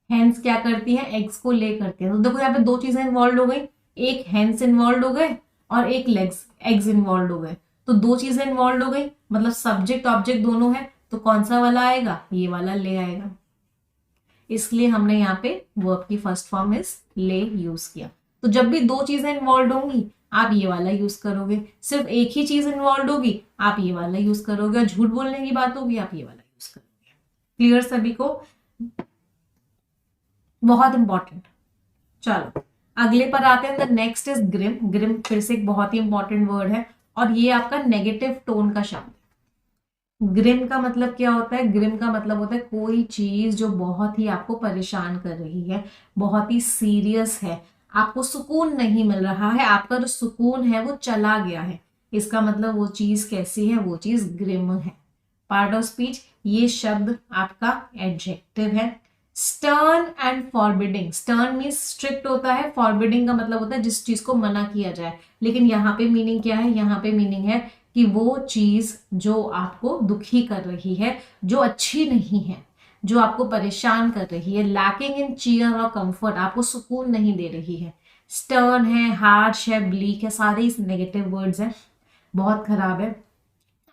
हेंस क्या करती है? एग्स को ले करती है। तो देखो यहाँ पे दो चीजें इन्वॉल्व हो गई, एक हेंस इन्वॉल्व हो गए और एक लेग्स, एग्स इन्वॉल्व हो गए। तो दो चीजें इन्वॉल्व हो गई, मतलब सब्जेक्ट ऑब्जेक्ट दोनों है, तो कौन सा वाला आएगा? ये वाला ले आएगा। इसलिए हमने यहाँ पे वर्ब की फर्स्ट फॉर्म इज ले यूज किया। तो जब भी दो चीजें इन्वॉल्व होंगी आप ये वाला यूज करोगे, सिर्फ एक ही चीज इन्वॉल्व होगी आप ये वाला यूज करोगे, और झूठ बोलने की बात होगी आप ये वाला यूज करोगे। क्लियर सभी को? बहुत इंपॉर्टेंट। चलो अगले पर आते हैं। The next is grim. Grim फिर से एक बहुत ही इंपॉर्टेंट वर्ड है और ये आपका नेगेटिव टोन का शब्द है। ग्रिम का मतलब क्या होता है? ग्रिम का मतलब होता है कोई चीज जो बहुत ही आपको परेशान कर रही है, बहुत ही सीरियस है, आपको सुकून नहीं मिल रहा है, आपका जो सुकून है वो चला गया है, इसका मतलब वो चीज कैसी है? वो चीज ग्रिम है। पार्ट ऑफ स्पीच, ये शब्द आपका एडजेक्टिव है। Stern and forbidding. Stern mean strict होता है, फॉरबिडिंग का मतलब होता है जिस चीज को मना किया जाए। लेकिन यहाँ पे मीनिंग क्या है? यहाँ पे मीनिंग है कि वो चीज जो आपको दुखी कर रही है, जो अच्छी नहीं है, जो आपको परेशान कर रही है, लैकिंग इन चीयर और कंफर्ट, आपको सुकून नहीं दे रही है। स्टर्न है, हार्श है, ब्लीक है, सारे इस नेगेटिव वर्ड्स हैं, बहुत खराब है।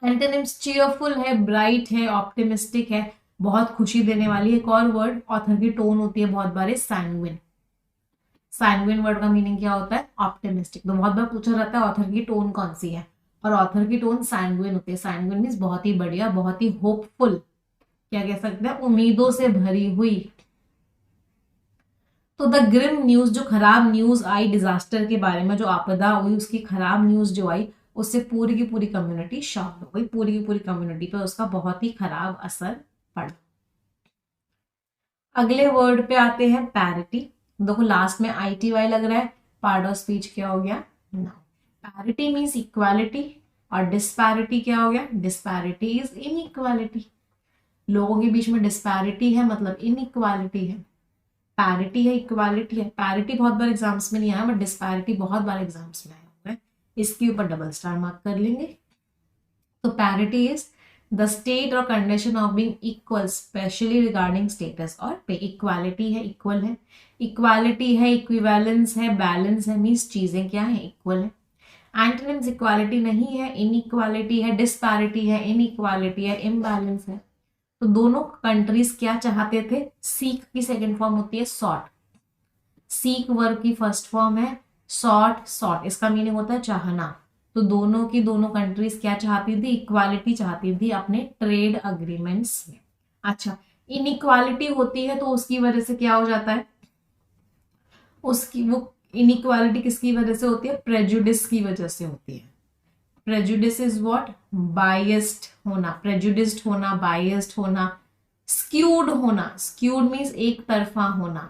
एंटोनिम्स, चीयरफुल है, ब्राइट है, ऑप्टिमिस्टिक है, बहुत खुशी देने वाली। एक और वर्ड ऑथर की टोन होती है बहुत बार, सैंग्विन। सैंग्विन वर्ड का मीनिंग क्या होता है? ऑप्टिमिस्टिक। तो बहुत बार पूछा जाता है ऑथर की टोन कौन सी है, और ऑथर की टोन सैंग्विन होती है। सैंग्विन मीन्स बहुत ही बढ़िया, बहुत ही होपफुल, क्या कह सकते हैं? उम्मीदों से भरी हुई। तो द ग्रिम न्यूज, जो खराब न्यूज आई डिजास्टर के बारे में, जो आपदा हुई उसकी खराब न्यूज जो आई, उससे पूरी की पूरी कम्युनिटी शॉक हो गई, पूरी की पूरी कम्युनिटी पे उसका बहुत ही खराब असर पड़ा। अगले वर्ड पे आते हैं पैरिटी। देखो लास्ट में ITY लग रहा है, पार्ट ऑफ स्पीच क्या हो गया? नाउन। पैरिटी मीन्स इक्वालिटी, और डिस्पैरिटी क्या हो गया? Disparity is inequality. लोगों के बीच में डिस्पैरिटी है मतलब इनइक्वालिटी है। पैरिटी है, इक्वालिटी है। पैरिटी बहुत बार एग्जाम्स में नहीं आया, बट डिस्पैरिटी बहुत बार एग्जाम्स में आया हुआ है, इसके ऊपर डबल स्टार मार्क कर लेंगे। तो पैरिटी इज द स्टेट और condition of being equal, specially regarding status और पे। इक्वालिटी है, इक्वल है। इक्वालिटी है, इक्विवेलेंस है, बैलेंस है, मीन्स चीजें क्या है? इक्वल है। एंटोनिम्स, इक्वालिटी नहीं है, इनइक्वालिटी है, डिस्पैरिटी है, इनइक्वालिटी है, इम्बैलेंस है। तो दोनों कंट्रीज क्या चाहते थे? सीक की सेकेंड फॉर्म होती है सॉट। सीक वर्ब की फर्स्ट फॉर्म है सॉट। सॉट इसका मीनिंग होता है चाहना। तो दोनों की दोनों कंट्रीज क्या चाहती थी? इक्वालिटी चाहती थी अपने ट्रेड अग्रीमेंट्स में। अच्छा, इनइक्वालिटी होती है तो उसकी वजह से क्या हो जाता है? उसकी वो इनइक्वालिटी किसकी वजह से होती है? प्रेजुडिस की वजह से होती है। Prejudice is what? बायस्ड होना, प्रेजुडिस्ड होना, बायस्ड होना, स्क्यूड होना। स्क्यूड मीन्स एक तरफा होना,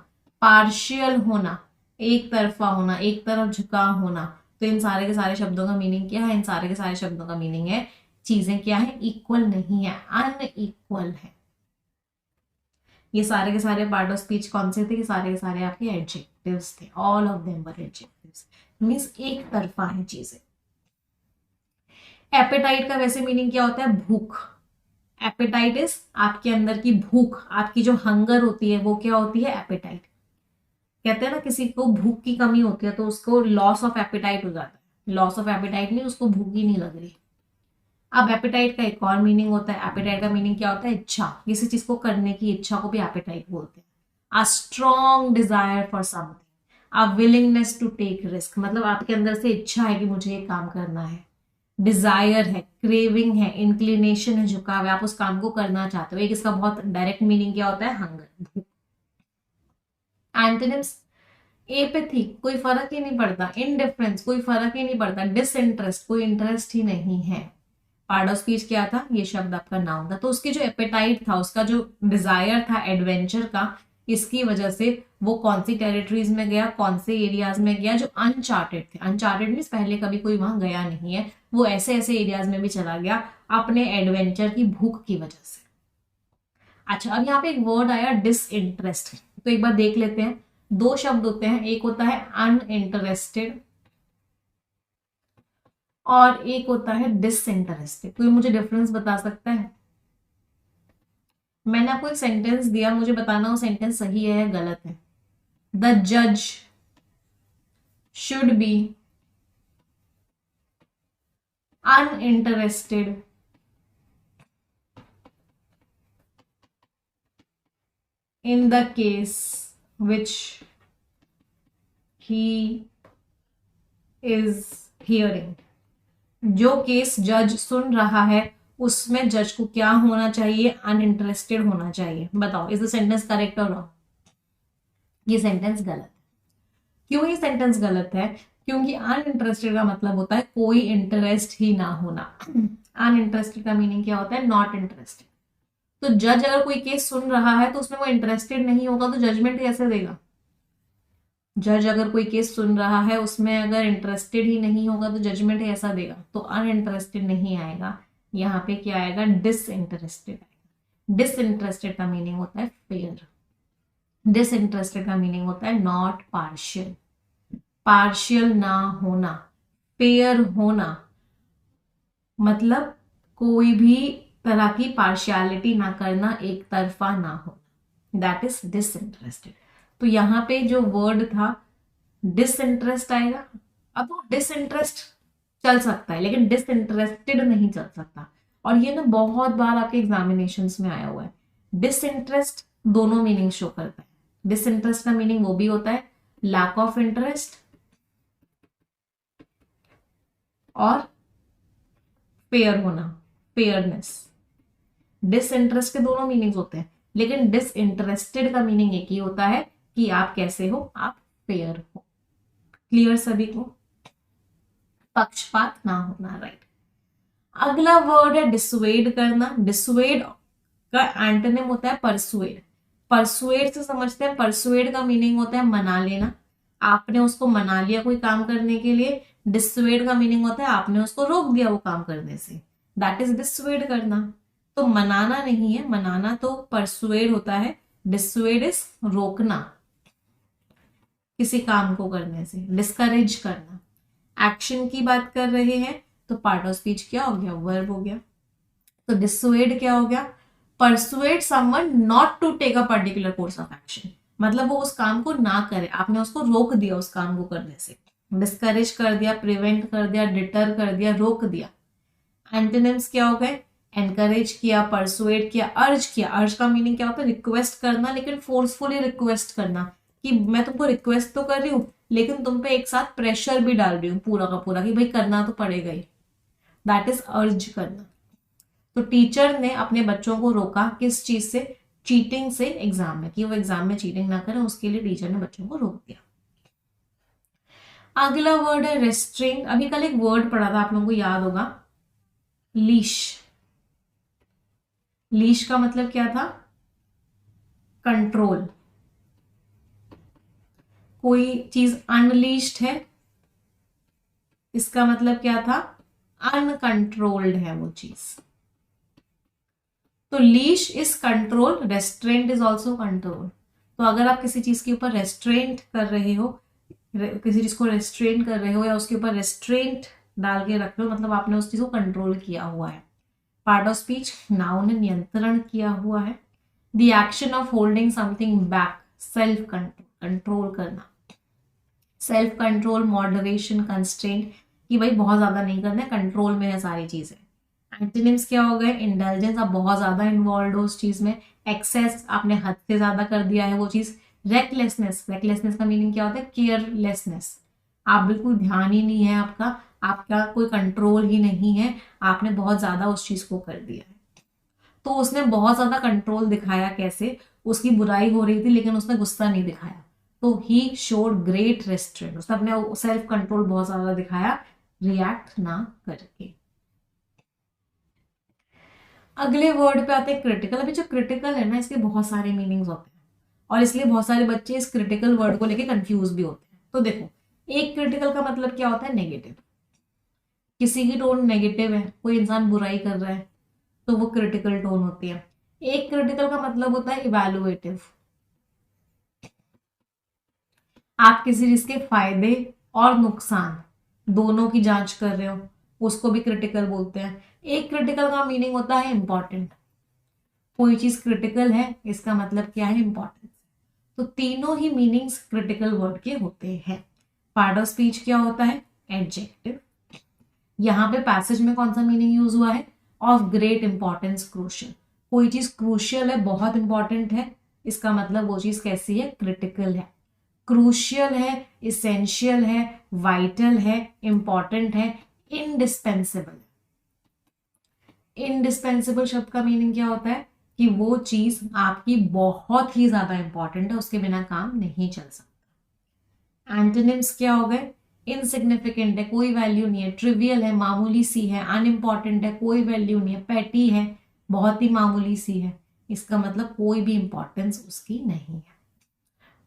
पार्शियल होना, एक तरफा होना, एक तरफ झुका होना। तो इन सारे के सारे शब्दों का मीनिंग क्या है? इन सारे के सारे शब्दों का मीनिंग है चीजें क्या है? इक्वल नहीं है, अनइक्वल है। ये सारे के सारे पार्ट ऑफ स्पीच कौन से थे? ये सारे के सारे आपके एडजेक्टिव्स थे, all of them were adjectives, means एक तरफा है चीजें। एपेटाइट का वैसे मीनिंग क्या होता है? भूख। एपेटाइट इज आपके अंदर की भूख, आपकी जो हंगर होती है वो क्या होती है? एपेटाइट। कहते हैं ना किसी को भूख की कमी होती है तो उसको लॉस ऑफ एपेटाइट हो जाता है। लॉस ऑफ एपेटाइट नहीं, उसको भूख ही नहीं लग रही। अब एपेटाइट का एक और मीनिंग होता है। एपेटाइट का मीनिंग क्या होता है? इच्छा, किसी चीज को करने की इच्छा को भी एपेटाइट बोलते हैं। A strong desire for something, a willingness to take risk, मतलब आपके अंदर से इच्छा है कि मुझे ये काम करना है। डिजायर है, क्रेविंग है, इंक्लिनेशन है, झुकाव है, आप उस काम को करना चाहते हो। एक इसका बहुत डायरेक्ट मीनिंग क्या होता है? हंगर, भूख। एंटोनिम्स, एपैथी, कोई फर्क ही नहीं पड़ता। इनडिफरेंस, कोई फर्क ही नहीं पड़ता। डिसइंटरेस्ट, कोई इंटरेस्ट ही नहीं है। पार्ट ऑफ स्पीच क्या था? ये शब्द आपका नाउन था। तो उसकी जो एपेटाइट था, उसका जो डिजायर था एडवेंचर का, इसकी वजह से वो कौन सी टेरिटरीज में गया, कौन से एरियाज में गया जो अनचार्टेड थे। अनचार्टेड मीन्स पहले कभी कोई वहां गया नहीं है, वो ऐसे ऐसे एरियाज में भी चला गया अपने एडवेंचर की भूख की वजह से। अच्छा, अब यहाँ पे एक वर्ड आया डिसइंटरेस्ट, तो एक बार देख लेते हैं। दो शब्द होते हैं, एक होता है अनइंटरेस्टेड और एक होता है डिसइंटरेस्टेड। कोई मुझे डिफरेंस बता सकता है? मैंने आपको एक सेंटेंस दिया, मुझे बताना वो सेंटेंस सही है या गलत है। द जज should be uninterested in the case which he is hearing। जो केस जज सुन रहा है उसमें जज को क्या होना चाहिए, अनइंटरेस्टेड होना चाहिए। बताओ इज द सेंटेंस करेक्ट और रॉन्ग? ये सेंटेंस गलत है। क्यों ये सेंटेंस गलत है? क्योंकि अनइंटरेस्टेड का मतलब होता है कोई इंटरेस्ट ही ना होना। अनइंटरेस्टेड का मीनिंग क्या होता है? Not interested. तो जज अगर कोई केस सुन रहा है तो उसमें वो इंटरेस्टेड नहीं होगा तो जजमेंट कैसे देगा? जज अगर कोई केस सुन रहा है उसमें अगर इंटरेस्टेड ही नहीं होगा तो जजमेंट कैसा देगा? तो अनइंटरेस्टेड नहीं आएगा, यहाँ पे क्या आएगा? डिसइंटरेस्टेड आएगा। डिसइंटरेस्टेड का मीनिंग होता है फेयर। डिसइंटरेस्टेड का मीनिंग होता है नॉट पार्शियल। पार्शियल ना होना, फेयर होना, मतलब कोई भी तरह की पार्शियलिटी ना करना, एक तरफा ना होना, दैट इज डिसइंटरेस्टेड। तो यहाँ पे जो वर्ड था डिसइंटरेस्ट आएगा। अब वो डिसइंटरेस्ट चल सकता है लेकिन डिसइंटरेस्टेड नहीं चल सकता। और ये ना बहुत बार आपके एग्जामिनेशंस में आया हुआ है। डिसइंटरेस्ट दोनों मीनिंग शो करता है। डिसइंटरेस्ट का मीनिंग वो भी होता है लैक ऑफ इंटरेस्ट और फेयर होना, फेयरनेस। डिसइंटरेस्ट के दोनों मीनिंग्स होते हैं लेकिन डिसइंटरेस्टेड का मीनिंग एक ही होता है कि आप कैसे हो, आप फेयर हो। क्लियर सभी को? पक्षपात ना होना, राइट। अगला वर्ड है डिसवेड करना। डिसवेड का एंटोनिम होता है परसुएड। परसुएड से समझते हैं, परसुएड का मीनिंग होता है मना लेना। आपने उसको मना लिया कोई काम करने के लिए। डिसवेड का मीनिंग होता है आपने उसको रोक दिया वो काम करने से, दैट इज डिसवेड करना। तो मनाना नहीं है, मनाना तो परसुएड होता है, डिसवेड इज रोकना किसी काम को करने से, डिस्करेज करना। एक्शन की बात कर रहे हैं तो पार्ट ऑफ स्पीच क्या हो गया? वर्ब हो गया। तो डिसवेड क्या हो गया? Persuade someone not to take a particular course of action, मतलब वो उस काम को ना करे, आपने उसको रोक दिया उस काम को करने से। डिस्करेज कर दिया, प्रिवेंट कर दिया, डिटर कर दिया, रोक दिया। एंटोनिम्स क्या हो गए? एनकरेज किया, परसुएड किया, अर्ज किया। अर्ज का मीनिंग क्या होता है? रिक्वेस्ट करना, लेकिन फोर्सफुली रिक्वेस्ट करना कि मैं तुमको रिक्वेस्ट तो कर रही हूँ लेकिन तुम पे एक साथ प्रेशर भी डाल रही हूँ पूरा का पूरा कि भाई करना तो पड़ेगा ही, दैट इज अर्ज करना। तो टीचर ने अपने बच्चों को रोका किस चीज से? चीटिंग से एग्जाम में, कि वो एग्जाम में चीटिंग ना करें, उसके लिए टीचर ने बच्चों को रोक दिया। अगला वर्ड है रेस्ट्रेन। अभी कल एक वर्ड पढ़ा था आप लोगों को याद होगा, लीश। लीश का मतलब क्या था? कंट्रोल। कोई चीज अनलीश्ड है, इसका मतलब क्या था? अनकंट्रोल्ड है वो चीज। तो leash is control, restaurant is also control. तो अगर आप किसी चीज के ऊपर रेस्ट्रेंट कर रहे हो, किसी चीज को रेस्ट्रेन कर रहे हो या उसके ऊपर रेस्ट्रेंट डाल के रख रहे हो, मतलब आपने उस चीज को कंट्रोल किया हुआ है। पार्ट ऑफ स्पीच नाउन ने नियंत्रण किया हुआ है। The action of holding something back, self control, control करना। सेल्फ कंट्रोल, मॉडरेशन, कंस्ट्रेंट, कि भाई बहुत ज्यादा नहीं करना है, कंट्रोल में है सारी चीजें। एंटोनिम्स क्या हो गए? इंडल्जेंस, आप बहुत ज्यादा इन्वॉल्व हो उस चीज में। एक्सेस, आपने हद से ज्यादा कर दिया है वो चीज। रेकलेसनेस, रेकलेसनेस का मीनिंग क्या होता है? केयरलेसनेस, आप बिल्कुल ध्यान ही नहीं है आपका, आपका कोई कंट्रोल ही नहीं है, आपने बहुत ज्यादा उस चीज को कर दिया है। तो उसने बहुत ज्यादा कंट्रोल दिखाया, कैसे? उसकी बुराई हो रही थी लेकिन उसने गुस्सा नहीं दिखाया, तो ही शोड ग्रेट रेस्ट्रेंट, उसने अपने सेल्फ कंट्रोल बहुत ज्यादा दिखाया रिएक्ट ना करके। अगले वर्ड पे आते हैं क्रिटिकल। अभी जो क्रिटिकल है ना, इसके बहुत सारे मीनिंग्स होते हैं और इसलिए बहुत सारे बच्चे इस क्रिटिकल वर्ड को लेके कंफ्यूज भी होते हैं। तो देखो, एक क्रिटिकल का मतलब क्या होता है? नेगेटिव। किसी की टोन नेगेटिव है, कोई इंसान बुराई कर रहा है तो वो क्रिटिकल टोन होती है। एक क्रिटिकल का मतलब होता है इवैल्युएटिव, आप किसी चीज के फायदे और नुकसान दोनों की जांच कर रहे हो, उसको भी क्रिटिकल बोलते हैं। एक क्रिटिकल का मीनिंग होता है इंपॉर्टेंट, कोई चीज क्रिटिकल है इसका मतलब क्या है? इंपॉर्टेंस। तो तीनों ही मीनिंग्स क्रिटिकल वर्ड के होते हैं। पार्ट ऑफ स्पीच क्या होता है? एडजेक्टिव। यहाँ पे पैसेज में कौन सा मीनिंग यूज हुआ है? Of great importance, crucial. कोई चीज क्रूशियल है, बहुत इंपॉर्टेंट है, इसका मतलब वो चीज कैसी है? क्रिटिकल है। क्रूशियल है, इसेंशियल है, वाइटल है, इंपॉर्टेंट है, इंडिस्पेंसिबल। इंडिस्पेंसिबल शब्द का मीनिंग क्या होता है कि वो चीज आपकी बहुत ही ज्यादा इंपॉर्टेंट है, उसके बिना काम नहीं चल सकता। एंटोनिम्स क्या हो गए? इनसिग्निफिकेंट है, कोई वैल्यू नहीं है, ट्रिवियल है, मामूली सी है, अनइम्पॉर्टेंट है, कोई वैल्यू नहीं है, पेटी है, बहुत ही मामूली सी है, इसका मतलब कोई भी इंपॉर्टेंस उसकी नहीं है।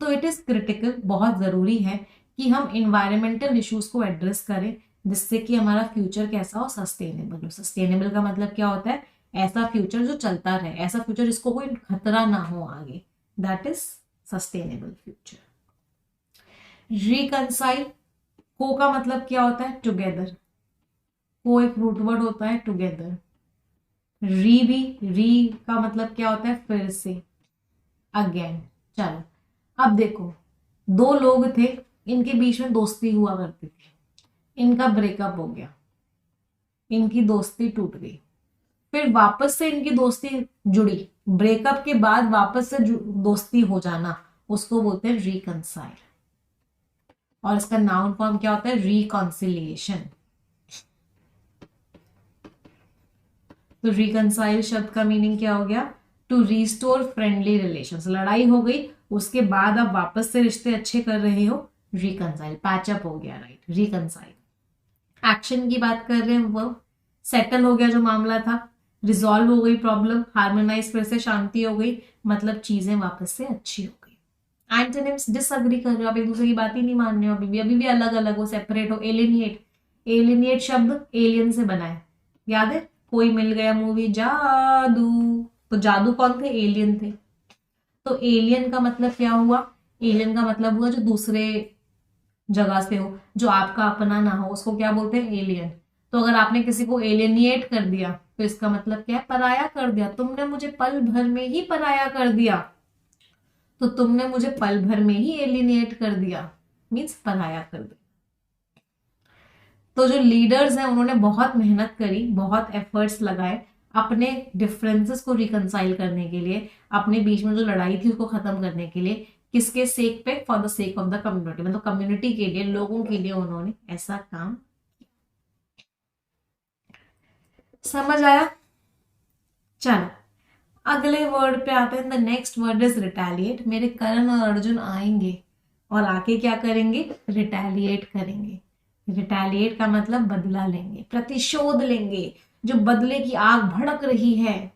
तो इट इज क्रिटिकल, बहुत जरूरी है कि हम इन्वायरमेंटल इश्यूज को एड्रेस करें, जिससे कि हमारा फ्यूचर कैसा हो? सस्टेनेबल हो। सस्टेनेबल का मतलब क्या होता है? ऐसा फ्यूचर जो चलता रहे, ऐसा फ्यूचर जिसको कोई खतरा ना हो आगे, that is sustainable future. Reconcile, को का मतलब क्या होता है? टुगेदर। को एक रूट वर्ड होता है, टुगेदर। री का मतलब क्या होता है? फिर से, अगेन। चलो अब देखो, दो लोग थे, इनके बीच में दोस्ती हुआ करती थी, इनका ब्रेकअप हो गया, इनकी दोस्ती टूट गई, फिर वापस से इनकी दोस्ती जुड़ी, ब्रेकअप के बाद वापस से दोस्ती हो जाना, उसको बोलते हैं रिकंसाइल। और इसका नाउन फॉर्म क्या होता है? रिकॉन्सिलिएशन। तो रिकंसाइल शब्द का मीनिंग क्या हो गया? To restore friendly relations. लड़ाई हो गई, उसके बाद आप वापस से रिश्ते अच्छे कर रहे हो, रिकंसाइल, पैचअप हो गया, राइट, रिकंसाइल। एक्शन की बात कर रहे हैं, वो सेटल हो गया जो मामला था, रिजॉल्व हो गई प्रॉब्लम, हार्मोनाइज, फिर से शांति हो गई, मतलब चीजें वापस से अच्छी हो गई। एंटोनिम्स, डिसअग्री कर रहे हो आप, एक दूसरे की बात ही नहीं मान रहे हो, अभी भी अलग अलग हो, सेपरेट हो। एलिनिएट, एलिनिएट शब्द एलियन से बना है, याद है? कोई मिल गया मूवी, जादू, तो जादू कौन थे? एलियन थे। तो एलियन का मतलब क्या हुआ? एलियन का मतलब हुआ जो दूसरे जगह से हो, जो आपका अपना ना हो, उसको क्या बोलते हैं? एलियन। तो अगर आपने किसी को एलियनिएट कर दिया, तो इसका मतलब क्या है? पराया कर दिया। तुमने मुझे पल भर में ही पराया कर दिया, तो तुमने मुझे पल भर में ही एलियनिएट कर दिया, मीन्स पराया कर दिया। तो जो लीडर्स हैं उन्होंने बहुत मेहनत करी, बहुत एफर्ट्स लगाए अपने डिफरेंसेस को रिकंसाइल करने के लिए, अपने बीच में जो लड़ाई थी उसको खत्म करने के लिए। किसके सेक पे? For the sake of the community, मतलब कम्युनिटी के लिए, लोगों के लिए उन्होंने ऐसा काम। समझ आया? चलो अगले वर्ड पे आते हैं। The next word is retaliate. मेरे करण और अर्जुन आएंगे और आके क्या करेंगे? रिटेलिएट करेंगे। रिटेलिएट का मतलब बदला लेंगे, प्रतिशोध लेंगे। जो बदले की आग भड़क रही है,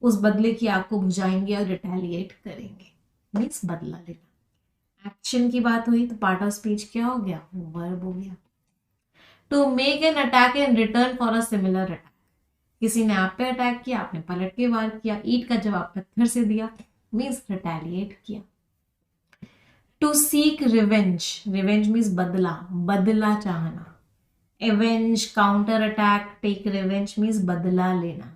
उस बदले की आग को बुझाएंगे और रिटेलिएट करेंगे, मीन्स बदला लेना। एक्शन की बात हुई तो पार्ट ऑफ स्पीच क्या हो गया? वर्ब हो गया। To make an attack in return for a similar attack. किसी ने आप पे अटैक किया, आपने पलट के वार किया, ईट का जवाब पत्थर से दिया, मीन्स रिटेलिएट किया। To seek revenge, revenge means बदला, बदला चाहना। Avenge, counter attack, take revenge means बदला लेना।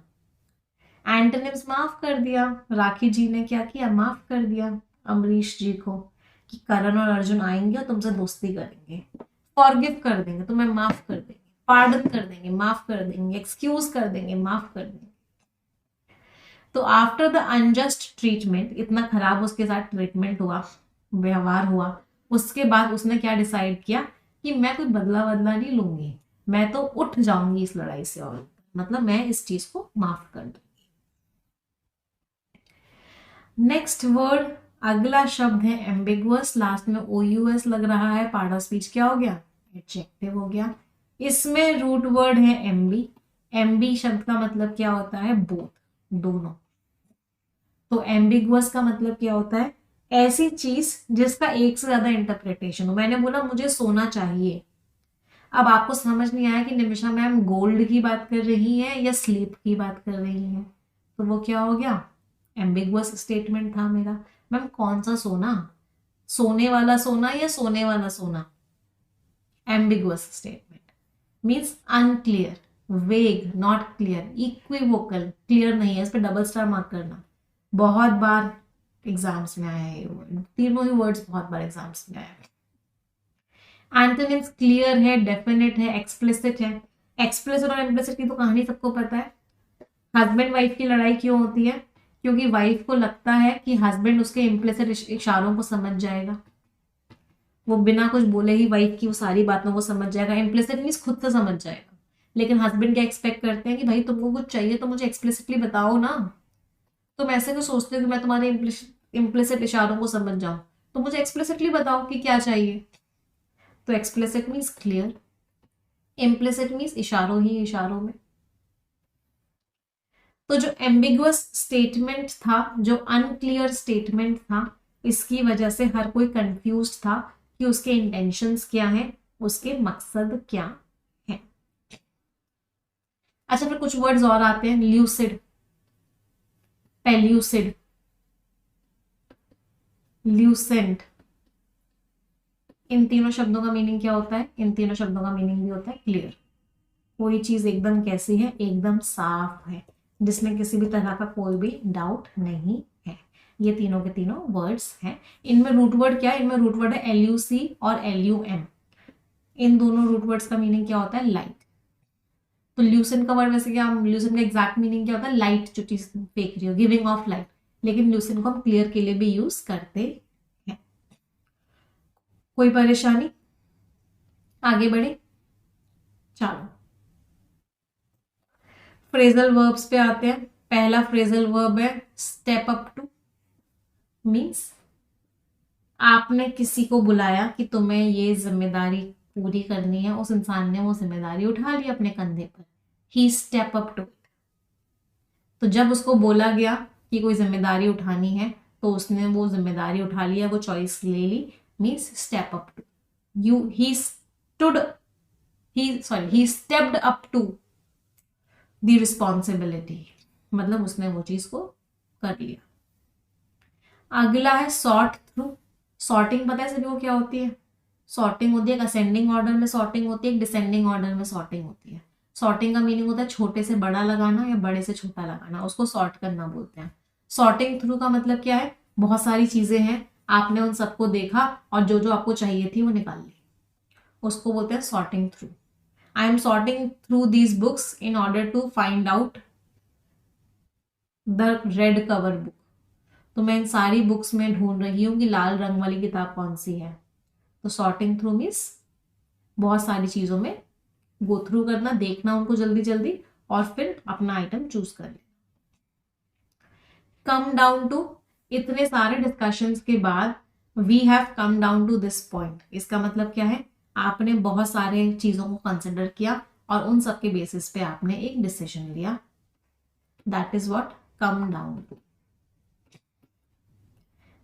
एंटोनिम्स, माफ कर दिया। राखी जी ने क्या किया? माफ कर दिया अमरीश जी को, कि करण और अर्जुन आएंगे और तुमसे दोस्ती करेंगे, फॉरगिव कर देंगे, तुम्हें माफ कर देंगे, पार्डन कर देंगे, माफ कर देंगे, एक्सक्यूज कर देंगे, माफ कर देंगे। तो आफ्टर द अनजस्ट ट्रीटमेंट, इतना खराब उसके साथ ट्रीटमेंट हुआ, व्यवहार हुआ, उसके बाद उसने क्या डिसाइड किया कि मैं कोई बदला बदला नहीं लूंगी, मैं तो उठ जाऊंगी इस लड़ाई से, और मतलब मैं इस चीज को माफ कर दूंगी। नेक्स्ट वर्ड, अगला शब्द है एम्बिगुअस। लास्ट में OUS लग रहा है, पार्ट ऑफ स्पीच क्या हो गया? एडजेक्टिव हो गया। इसमें रूट वर्ड है एम्बी। एम्बी शब्द का मतलब क्या होता है? बोथ, दोनों। तो एम्बिगुअस का मतलब क्या होता है? ऐसी चीज जिसका एक से ज्यादा इंटरप्रिटेशन हो। मैंने बोला मुझे सोना चाहिए, अब आपको समझ नहीं आया कि निमिषा मैम गोल्ड की बात कर रही है या स्लीप की बात कर रही है, तो वो क्या हो गया? एम्बिगुअस स्टेटमेंट था मेरा। मैम कौन सा सोना? सोने वाला सोना या सोने वाला सोना? एम्बिगुअस स्टेटमेंट मीन्स अनक्लियर, वेग, नॉट क्लियर, इक्विवोकल, क्लियर नहीं है, इस पर डबल स्टार मार्क करना। बहुत बार एग्जाम्स में आया है ये वर्ड, तीनों ही वर्ड्स बहुत बार एग्जाम्स में आया है। एंटोनिम्स क्लियर है, डेफिनेट है, एक्सप्लिसिट है। एक्सप्लिसिट और इम्प्लिसिट की तो कहानी सबको पता है। हस्बैंड वाइफ की लड़ाई क्यों होती है? क्योंकि वाइफ को लगता है कि हस्बैंड उसके इम्प्लिसिट इशारों को समझ जाएगा, वो बिना कुछ बोले ही वाइफ की वो सारी बातों को समझ जाएगा। इम्प्लिसिट मीन्स खुद से समझ जाएगा, लेकिन हस्बैंड क्या एक्सपेक्ट करते हैं कि भाई तुमको कुछ चाहिए तो मुझे एक्सप्लिसिटली बताओ ना, तुम ऐसे क्यों सोचते हो कि मैं तुम्हारे इम्प्लिसिट इशारों को समझ जाऊं, तो मुझे एक्सप्लिसिटली बताओ कि क्या चाहिए। तो explicit means clear, implicit means इशारों ही इशारों में। तो जो एम्बिगुअस स्टेटमेंट था, जो अनक्लियर स्टेटमेंट था, इसकी वजह से हर कोई कंफ्यूज था कि उसके इंटेंशंस क्या हैं, उसके मकसद क्या है। अच्छा, फिर कुछ वर्ड्स और आते हैं, ल्यूसिड, पेल्यूसिड, ल्यूसेंट। इन तीनों शब्दों का मीनिंग क्या होता है? इन तीनों शब्दों का मीनिंग भी होता है क्लियर। कोई चीज एकदम कैसी है? एकदम साफ है, जिसमें किसी भी तरह का कोई भी डाउट नहीं है। ये तीनों के तीनों वर्ड्स हैं। इनमें रूट वर्ड क्या है? इनमें रूट वर्ड है LUC और LUM। इन दोनों रूट वर्ड्स का मीनिंग क्या होता है? लाइट। तो ल्यूसेंट का वर्ड वैसे क्या, ल्यूसेंट का एग्जैक्ट मीनिंग क्या होता है? लाइट, जो चीज फेंक रही हो, गिविंग ऑफ लाइट। लेकिन ल्यूसेंट को हम क्लियर के लिए भी यूज करते हैं। कोई परेशानी? आगे बढ़े, चलो फ्रेजल वर्ब्स पे आते हैं। पहला फ्रेजल वर्ब है स्टेप अप टू। मीन्स आपने किसी को बुलाया कि तुम्हें ये जिम्मेदारी पूरी करनी है, उस इंसान ने वो जिम्मेदारी उठा ली अपने कंधे पर। ही स्टेप अप टू इट। तो जब उसको बोला गया कि कोई जिम्मेदारी उठानी है, तो उसने वो जिम्मेदारी उठा लिया, वो चॉइस ले ली। Means step up to. You he stood, he stepped up to the responsibility, मतलब उसने वो चीज को कर लिया। अगला है सॉर्ट थ्रू। सॉर्टिंग पता है सभी को क्या होती है? सॉर्टिंग होती है एक असेंडिंग ऑर्डर में सॉर्टिंग होती है, एक डिसेंडिंग ऑर्डर में सॉर्टिंग होती है। सॉर्टिंग का मीनिंग होता है छोटे से बड़ा लगाना या बड़े से छोटा लगाना, उसको सॉर्ट करना बोलते हैं। सॉर्टिंग थ्रू का मतलब क्या है? बहुत सारी चीजें हैं, आपने उन सबको देखा और जो जो आपको चाहिए थी वो निकाल ली, उसको बोलते हैं sorting through. I am sorting through these books in order to find out the red cover book. तो मैं इन सारी बुक्स में ढूंढ रही हूँ कि लाल रंग वाली किताब कौन सी है। तो सॉर्टिंग थ्रू मीन्स बहुत सारी चीजों में गो थ्रू करना, देखना उनको जल्दी जल्दी और फिर अपना आइटम चूज कर लेना। कम डाउन टू, इतने सारे डिस्कशंस के बाद we have come down to this point. इसका मतलब क्या है? आपने बहुत सारे चीजों को कंसिडर किया और उन सब के बेसिस पे आपने एक डिसीजन लिया। That is what come down to.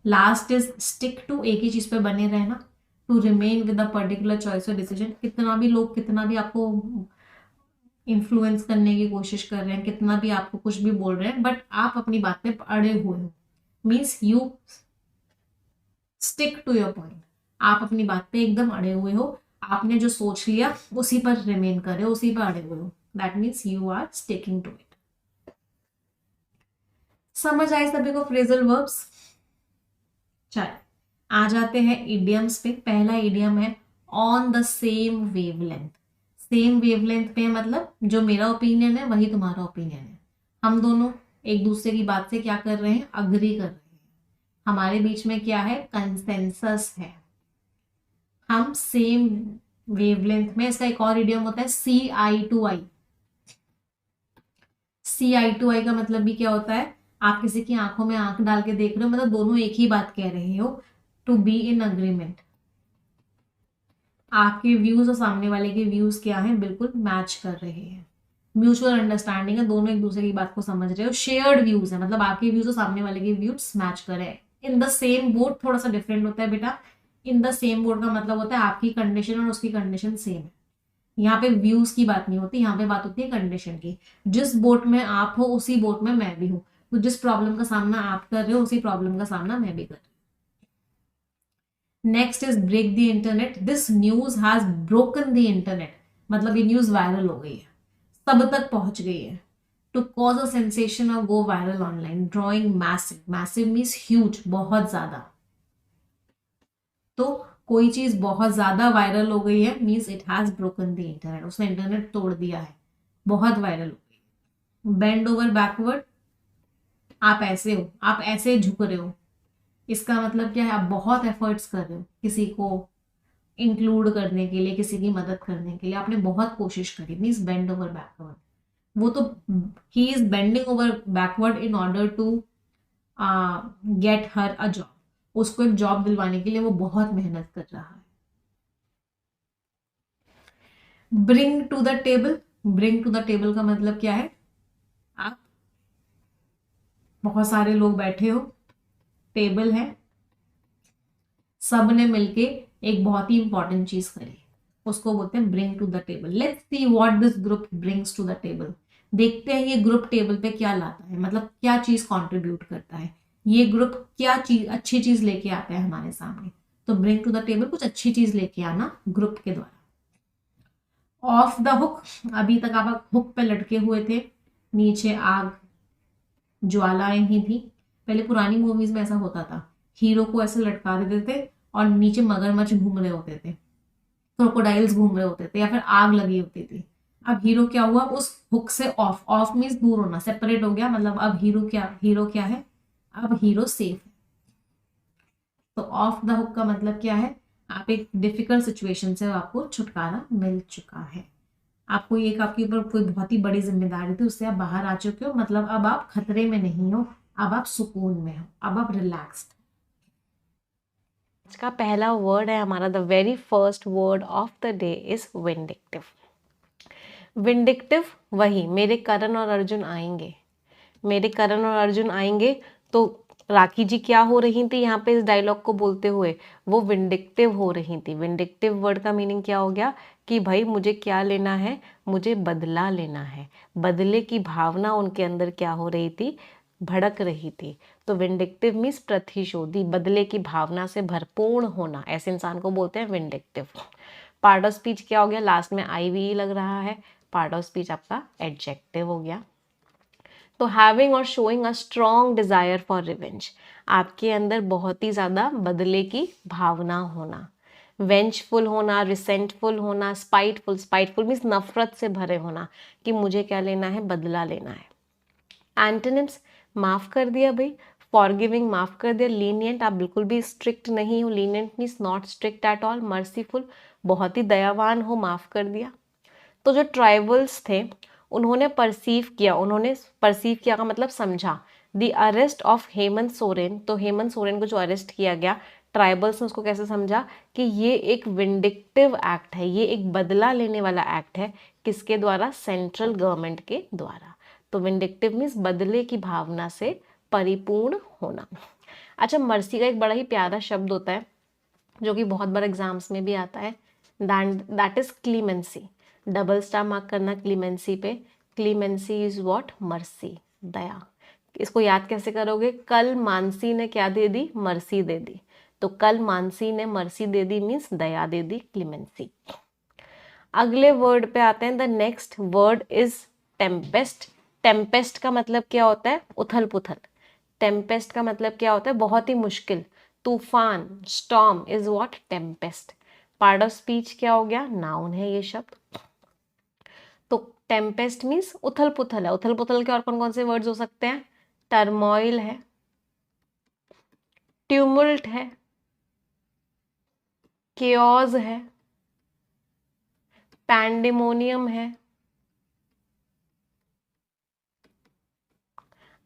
Last is stick to, एक ही चीज पे बने रहना। To remain with a particular choice और डिसीजन। कितना भी लोग कितना भी आपको इन्फ्लुएंस करने की कोशिश कर रहे हैं, कितना भी आपको कुछ भी बोल रहे हैं, बट आप अपनी बात पे अड़े हुए हो। Means you stick to your point. आप अपनी बात पे एकदम अड़े हुए हो, आपने जो सोच लिया उसी पर रिमेन कर रहे हो, उसी पर अड़े हुए हो। That means you are sticking to it. समझ आए सभी को फ्रेजल वर्ब्स? चलिए आ जाते हैं इडियम्स पे। पहला इडियम है on the same wavelength. Same wavelength पे मतलब जो मेरा ओपिनियन है वही तुम्हारा ओपिनियन है। हम दोनों एक दूसरे की बात से क्या कर रहे हैं? अग्री कर रहे हैं। हमारे बीच में क्या है? कंसेंसस है। हम सेम वेवलेंथ में। इसका एक और इडियम होता है CI2I। CI2I का मतलब भी क्या होता है? आप किसी की आंखों में आंख डाल के देख रहे हो, मतलब दोनों एक ही बात कह रहे हो। To be in agreement. आपके व्यूज और सामने वाले के व्यूज क्या हैं? बिल्कुल मैच कर रहे हैं। म्यूचुअल अंडरस्टैंडिंग है, दोनों एक दूसरे की बात को समझ रहे हो। शेयर्ड व्यूज है, मतलब आपके व्यूज और सामने वाले के व्यूज मैच कर रहे हैं। इन द सेम बोट थोड़ा सा डिफरेंट होता है बेटा। इन द सेम बोट का मतलब होता है आपकी कंडीशन और उसकी कंडीशन सेम है। यहाँ पे व्यूज की बात नहीं होती, यहाँ पे बात होती है कंडीशन की। जिस बोट में आप हो उसी बोट में मैं भी हूँ। तो जिस प्रॉब्लम का सामना आप कर रहे हो उसी प्रॉब्लम का सामना मैं भी कर रही हूँ। Next is break the internet. This news has broken the internet. मतलब ये न्यूज वायरल हो गई है, सब तक पहुंच गई है। टू कॉज अ सेंसेशन और go viral online. Drawing massive. Massive means huge, बहुत ज्यादा। तो कोई चीज बहुत ज्यादा वायरल हो गई है means it has broken the internet. उसने इंटरनेट तोड़ दिया है, बहुत वायरल हो गई। बेंड ओवर बैकवर्ड, आप ऐसे हो, आप ऐसे झुक रहे हो। इसका मतलब क्या है? आप बहुत एफर्ट्स कर रहे हो किसी को इंक्लूड करने के लिए, किसी की मदद करने के लिए आपने बहुत कोशिश करी, मीन्स बेंड ओवर बैकवर्ड। वो तो ही is bending over backward in order to get her a job, उसको एक जॉब दिलवाने के लिए वो बहुत मेहनत कर रहा है। Bring to the table, bring to the table का मतलब क्या है, आप बहुत सारे लोग बैठे हो, टेबल है, सब ने मिलके एक बहुत ही इंपॉर्टेंट चीज करी, उसको बोलते हैं bring to the table. Let's see what this group brings to the table. देखते हैं ये ग्रुप टेबल पे क्या लाता है, मतलब क्या चीज कंट्रीब्यूट करता है, ये ग्रुप क्या चीज, अच्छी चीज लेके आता है हमारे सामने। तो ब्रिंग टू द टेबल, कुछ अच्छी चीज लेके आना ग्रुप के द्वारा। ऑफ द हुक, अभी तक आप हुक पे लटके हुए थे, नीचे आग, ज्वालाएं ही थी। पहले पुरानी मूवीज में ऐसा होता था, हीरो को ऐसे लटका देते थे और नीचे मगरमच्छ घूम रहे होते थे, क्रोकोडाइल्स घूम रहे होते थे, या फिर आग लगी होती थी। अब हीरो क्या हुआ, उस हुक से ऑफ, ऑफ मीन्स दूर होना, सेपरेट हो गया, मतलब अब हीरो क्या है, अब हीरो सेफ है। तो ऑफ द हुक का मतलब क्या है, आप एक डिफिकल्ट सिचुएशन से आपको छुटकारा मिल चुका है, आपको एक, आपके ऊपर कोई बहुत ही बड़ी जिम्मेदारी थी, उससे आप बाहर आ चुके हो, मतलब अब आप खतरे में नहीं हो, अब आप सुकून में हो, अब आप रिलैक्स्ड। इसका पहला वर्ड है हमारा, the very first word of the day is vindictive. Vindictive वही, मेरे करण और अर्जुन आएंगे, मेरे करण और अर्जुन आएंगे। तो राखी जी क्या हो रही थी यहाँ पे इस डायलॉग को बोलते हुए, वो विंडिक्टिव हो रही थी। विंडिक्टिव वर्ड का मीनिंग क्या हो गया कि भाई मुझे क्या लेना है, मुझे बदला लेना है। बदले की भावना उनके अंदर क्या हो रही थी, भड़क रही थी। तो विंडिक्टिव मीन्स प्रतिशोधी, बदले की भावना से भरपूर होना, ऐसे इंसान को बोलते हैं विंडिक्टिव। पार्ट ऑफ स्पीच क्या हो गया, लास्ट में आई लग रहा है, पार्ट ऑफ स्पीच आपका एडजेक्टिव हो गया। तो हैविंग और showing a strong desire for revenge, आपके अंदर बहुत ही ज़्यादा बदले की भावना होना, वेंचफुल होना, रिसेंटफुल होना, स्पाइटफुल, स्पाइटफुल मीन्स नफरत से भरे होना कि मुझे क्या लेना है, बदला लेना है। एंटोनिम्स, माफ़ कर दिया भाई, फॉरगिविंग माफ़ कर दिया, लीनियंट आप बिल्कुल भी स्ट्रिक्ट नहीं हो, lenient means not strict at all, merciful बहुत ही दयावान हो, माफ़ कर दिया। तो जो ट्राइबल्स थे उन्होंने परसीव किया का मतलब समझा, the arrest of Hemant Soren, तो हेमंत सोरेन को जो अरेस्ट किया गया, ट्राइबल्स ने उसको कैसे समझा कि ये एक विंडिक्टिव एक्ट है, ये एक बदला लेने वाला एक्ट है, किसके द्वारा, सेंट्रल गवर्नमेंट के द्वारा। तो विंडिक्टिव मीन्स बदले की भावना से परिपूर्ण होना। अच्छा, मर्सी का एक बड़ा ही प्यारा शब्द होता है जो कि बहुत बार एग्जाम्स में भी आता है, that is clemency. Double star mark करना क्लीमेंसी पे, क्लीमेंसी इज व्हाट, मर्सी, दया। इसको याद कैसे करोगे, कल मानसी ने क्या दे दी, मर्सी दे दी, तो कल मानसी ने मर्सी दे दी मीन्स दया दे दी, क्लीमेंसी। अगले वर्ड पे आते हैं, the next word is Tempest. Tempest का मतलब क्या होता है, उथल पुथल। टेम्पेस्ट का मतलब क्या होता है, बहुत ही मुश्किल, तूफान, storm is what, Tempest. Part of speech क्या हो गया, नाउन है ये शब्द। तो टेम्पेस्ट मीन्स उथल पुथल है, उथल पुथल के और कौन कौन से वर्ड्स हो सकते हैं, टर्मोइल है, ट्यूमुल्ट है, केओस है, पैंडेमोनियम है,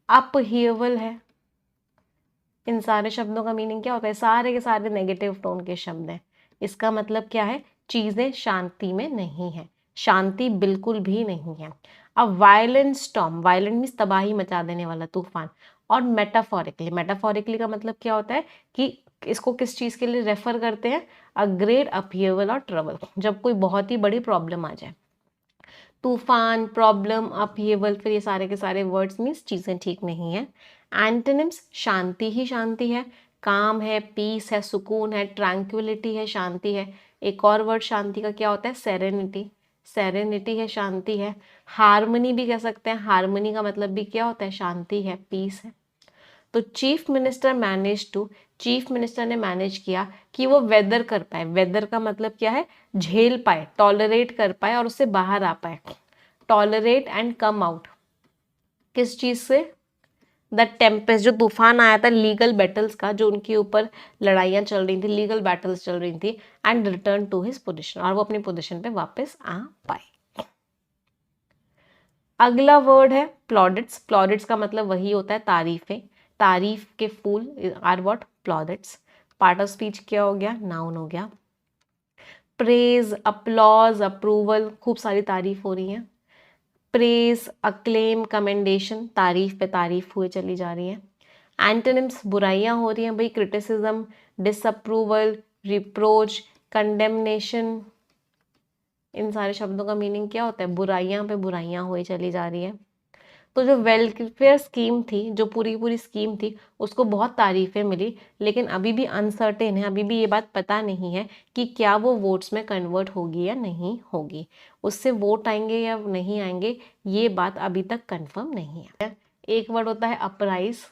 अपहीवल है। इन सारे शब्दों का मीनिंग क्या होता है, सारे के सारे नेगेटिव टोन के शब्द हैं। इसका मतलब क्या है, चीजें शांति में नहीं है, शांति बिल्कुल भी नहीं है। अब वायलेंट स्टॉर्म, वायलेंट मीन्स तबाही मचा देने वाला तूफान, और मेटाफोरिकली, मेटाफोरिकली का मतलब क्या होता है कि इसको किस चीज के लिए रेफर करते हैं, अ ग्रेट अपहीवल और ट्रबल, जब कोई बहुत ही बड़ी प्रॉब्लम आ जाए। तूफान, प्रॉब्लम, अपहीवल, फिर ये सारे के सारे वर्ड्स मीन्स चीजें ठीक नहीं है। एंटोनिम्स, शांति ही शांति है, काम है, पीस है, सुकून है, ट्रैंक्विलिटी है, शांति है। एक और वर्ड शांति का क्या होता है, सेरेनिटी, सेरेनिटी है, शांति है। हार्मनी भी कह सकते हैं, हार्मनी का मतलब भी क्या होता है, शांति है, पीस है। तो chief minister manage to, chief minister ने मैनेज किया कि वो वेदर कर पाए, वेदर का मतलब क्या है, झेल पाए, टॉलरेट कर पाए और उससे बाहर आ पाए। टॉलरेट एंड कम आउट, किस चीज से, द टेम्पेस्ट, जो तूफान आया था लीगल बैटल्स का, जो उनके ऊपर लड़ाइयाँ चल रही थी, लीगल बैटल्स चल रही थी, and return to his position, और वो अपनी पोजीशन पे वापस आ पाए। अगला वर्ड है प्लॉडिट्स। प्लॉडिट्स का मतलब वही होता है तारीफें, तारीफ के फूल are what, plaudits. Part of speech क्या हो गया, नाउन हो गया। प्रेज, अपलॉज, अप्रूवल, खूब सारी तारीफ हो रही है। प्रेज, अक्लेम, कमेंडेशन, तारीफ पे तारीफ हुए चली जा रही है। एंटोनिम्स, बुराइयां हो रही हैं भाई, क्रिटिसिज्म, डिसअप्रूवल, रिप्रोच, कंडेमनेशन। इन सारे शब्दों का मीनिंग क्या होता है, बुराइयां पे बुराइयां हुई चली जा रही है। तो जो वेलफेयर स्कीम थी, जो पूरी पूरी स्कीम थी, उसको बहुत तारीफें मिली, लेकिन अभी भी अनसर्टेन है, अभी भी ये बात पता नहीं है कि क्या वो वोट्स में कन्वर्ट होगी या नहीं होगी, उससे वोट आएंगे या नहीं आएंगे, ये बात अभी तक कंफर्म नहीं है। एक वर्ड होता है अपराइज,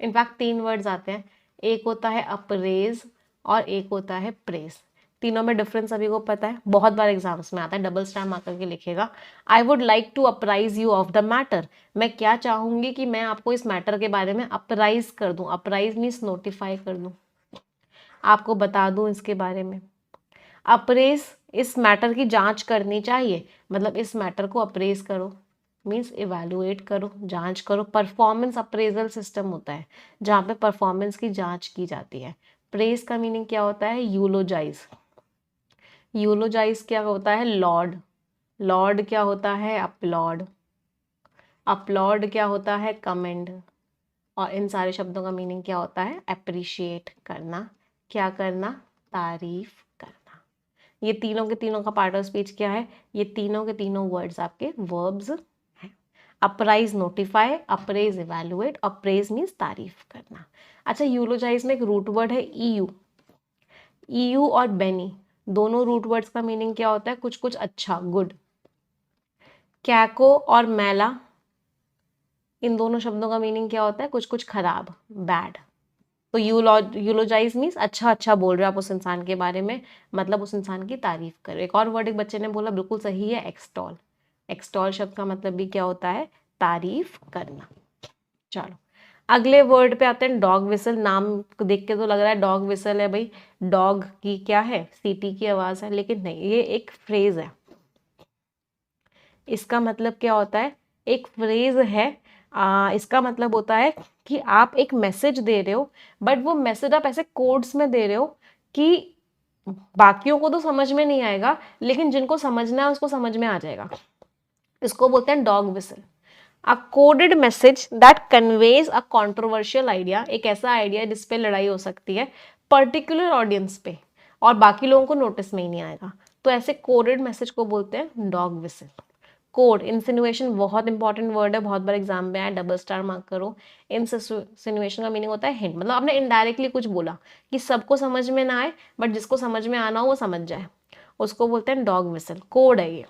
इनफैक्ट 3 वर्ड्स आते हैं, एक होता है अप्रेज और एक होता है प्रेज। तीनों में डिफरेंस सभी को पता है, बहुत बार एग्जाम्स में आता है, डबल स्टार मार करके लिखेगा। I would like to apprise you of the matter, मैं क्या चाहूंगी कि मैं आपको इस मैटर के बारे में अप्राइज कर दूं। अप्राइज मीन्स नोटिफाई कर दूं, आपको बता दूं इसके बारे में। अप्रेज, इस मैटर की जांच करनी चाहिए, मतलब इस मैटर को अप्रेज करो, मीन्स इवेलुएट करो, जांच करो। परफॉर्मेंस अप्रेजल सिस्टम होता है जहाँ पे परफॉर्मेंस की जांच की जाती है। प्रेज का मीनिंग क्या होता है, यूलोजाइज। यूलोजाइज क्या होता है, लॉर्ड। लॉर्ड क्या होता है, अपलॉड। अपलॉड क्या होता है, कमेंड। और इन सारे शब्दों का मीनिंग क्या होता है, अप्रिशिएट करना, क्या करना, तारीफ करना। ये तीनों के तीनों का पार्ट ऑफ स्पीच क्या है, ये तीनों के तीनों वर्ड्स आपके वर्ब्स हैं। Apprise notify, apprise evaluate, apprise means तारीफ करना। अच्छा, यूलोजाइज में एक रूट वर्ड है ईयू। ईयू और बेनी दोनों रूट वर्ड्स का मीनिंग क्या होता है, कुछ कुछ अच्छा, गुड। कैको और मैला, इन दोनों शब्दों का मीनिंग क्या होता है, कुछ कुछ खराब, बैड। तो यूलोजाइज मीन्स अच्छा अच्छा बोल रहे हो आप उस इंसान के बारे में, मतलब उस इंसान की तारीफ करो। एक और वर्ड एक बच्चे ने बोला बिल्कुल सही है, एक्सटॉल। एक्सटॉल शब्द का मतलब भी क्या होता है, तारीफ करना। चलो अगले वर्ड पे आते हैं, डॉग विसल। नाम को देख के तो लग रहा है डॉग विसल है भाई, डॉग की क्या है, सीटी की आवाज है, लेकिन नहीं, ये एक फ्रेज है। इसका मतलब क्या होता है, एक फ्रेज है। इसका मतलब होता है कि आप एक मैसेज दे रहे हो, बट वो मैसेज आप ऐसे कोड्स में दे रहे हो कि बाकियों को तो समझ में नहीं आएगा, लेकिन जिनको समझना है उसको समझ में आ जाएगा। इसको बोलते हैं dog whistle. A coded message that conveys a controversial idea, एक ऐसा आइडिया जिस पे लड़ाई हो सकती है पर्टिकुलर ऑडियंस पे, और बाकी लोगों को नोटिस में ही नहीं आएगा, तो ऐसे कोडेड मैसेज को बोलते हैं डॉग विसल। कोड, इंसिनुएशन बहुत इंपॉर्टेंट वर्ड है, बहुत बार एग्जाम में आया, डबल स्टार मार्क करो। इंसिनुएशन का मीनिंग होता है हिंट, मतलब आपने इनडायरेक्टली कुछ बोला कि सबको समझ में ना आए, बट जिसको समझ में आना हो वो समझ जाए, उसको बोलते हैं डॉग विसल। कोड है ये।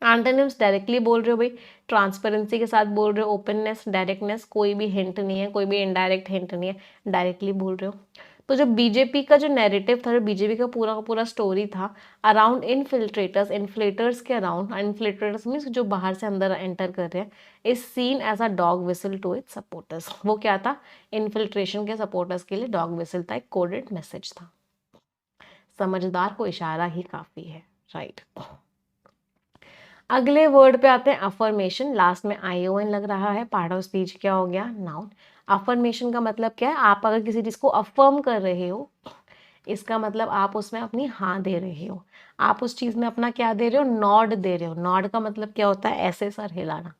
एंटोनिम्स, डायरेक्टली बोल रहे हो भाई, ट्रांसपेरेंसी के साथ बोल रहे हो, ओपननेस, डायरेक्टनेस, कोई भी हिंट नहीं है, कोई भी इनडायरेक्ट हिंट नहीं है, डायरेक्टली बोल रहे हो। तो जो बीजेपी का जो नैरेटिव था, जो बीजेपी का पूरा स्टोरी था अराउंड इनफिल्ट्रेटर्स, इन्फ्लेटर्स के अराउंड, इन्फ्लेटर्स मीन्स जो बाहर से अंदर एंटर कर रहे हैं, is seen as a dog whistle to its supporters. वो क्या था, इन्फिल्ट्रेशन के सपोर्टर्स के लिए डॉग विसल था, एक कोडेड मैसेज था। समझदार को इशारा ही काफी है, राइट। अगले वर्ड पे आते हैं अफर्मेशन। लास्ट में आईओएन लग रहा है, पार्ट ऑफ स्पीच क्या हो गया, नाउन। अफर्मेशन का मतलब क्या है, आप अगर किसी चीज को अफर्म कर रहे हो, इसका मतलब आप उसमें अपनी हाँ दे रहे हो, आप उस चीज में अपना क्या दे रहे हो, नॉड दे रहे हो। नॉड का मतलब क्या होता है, ऐसे सर हिलाना,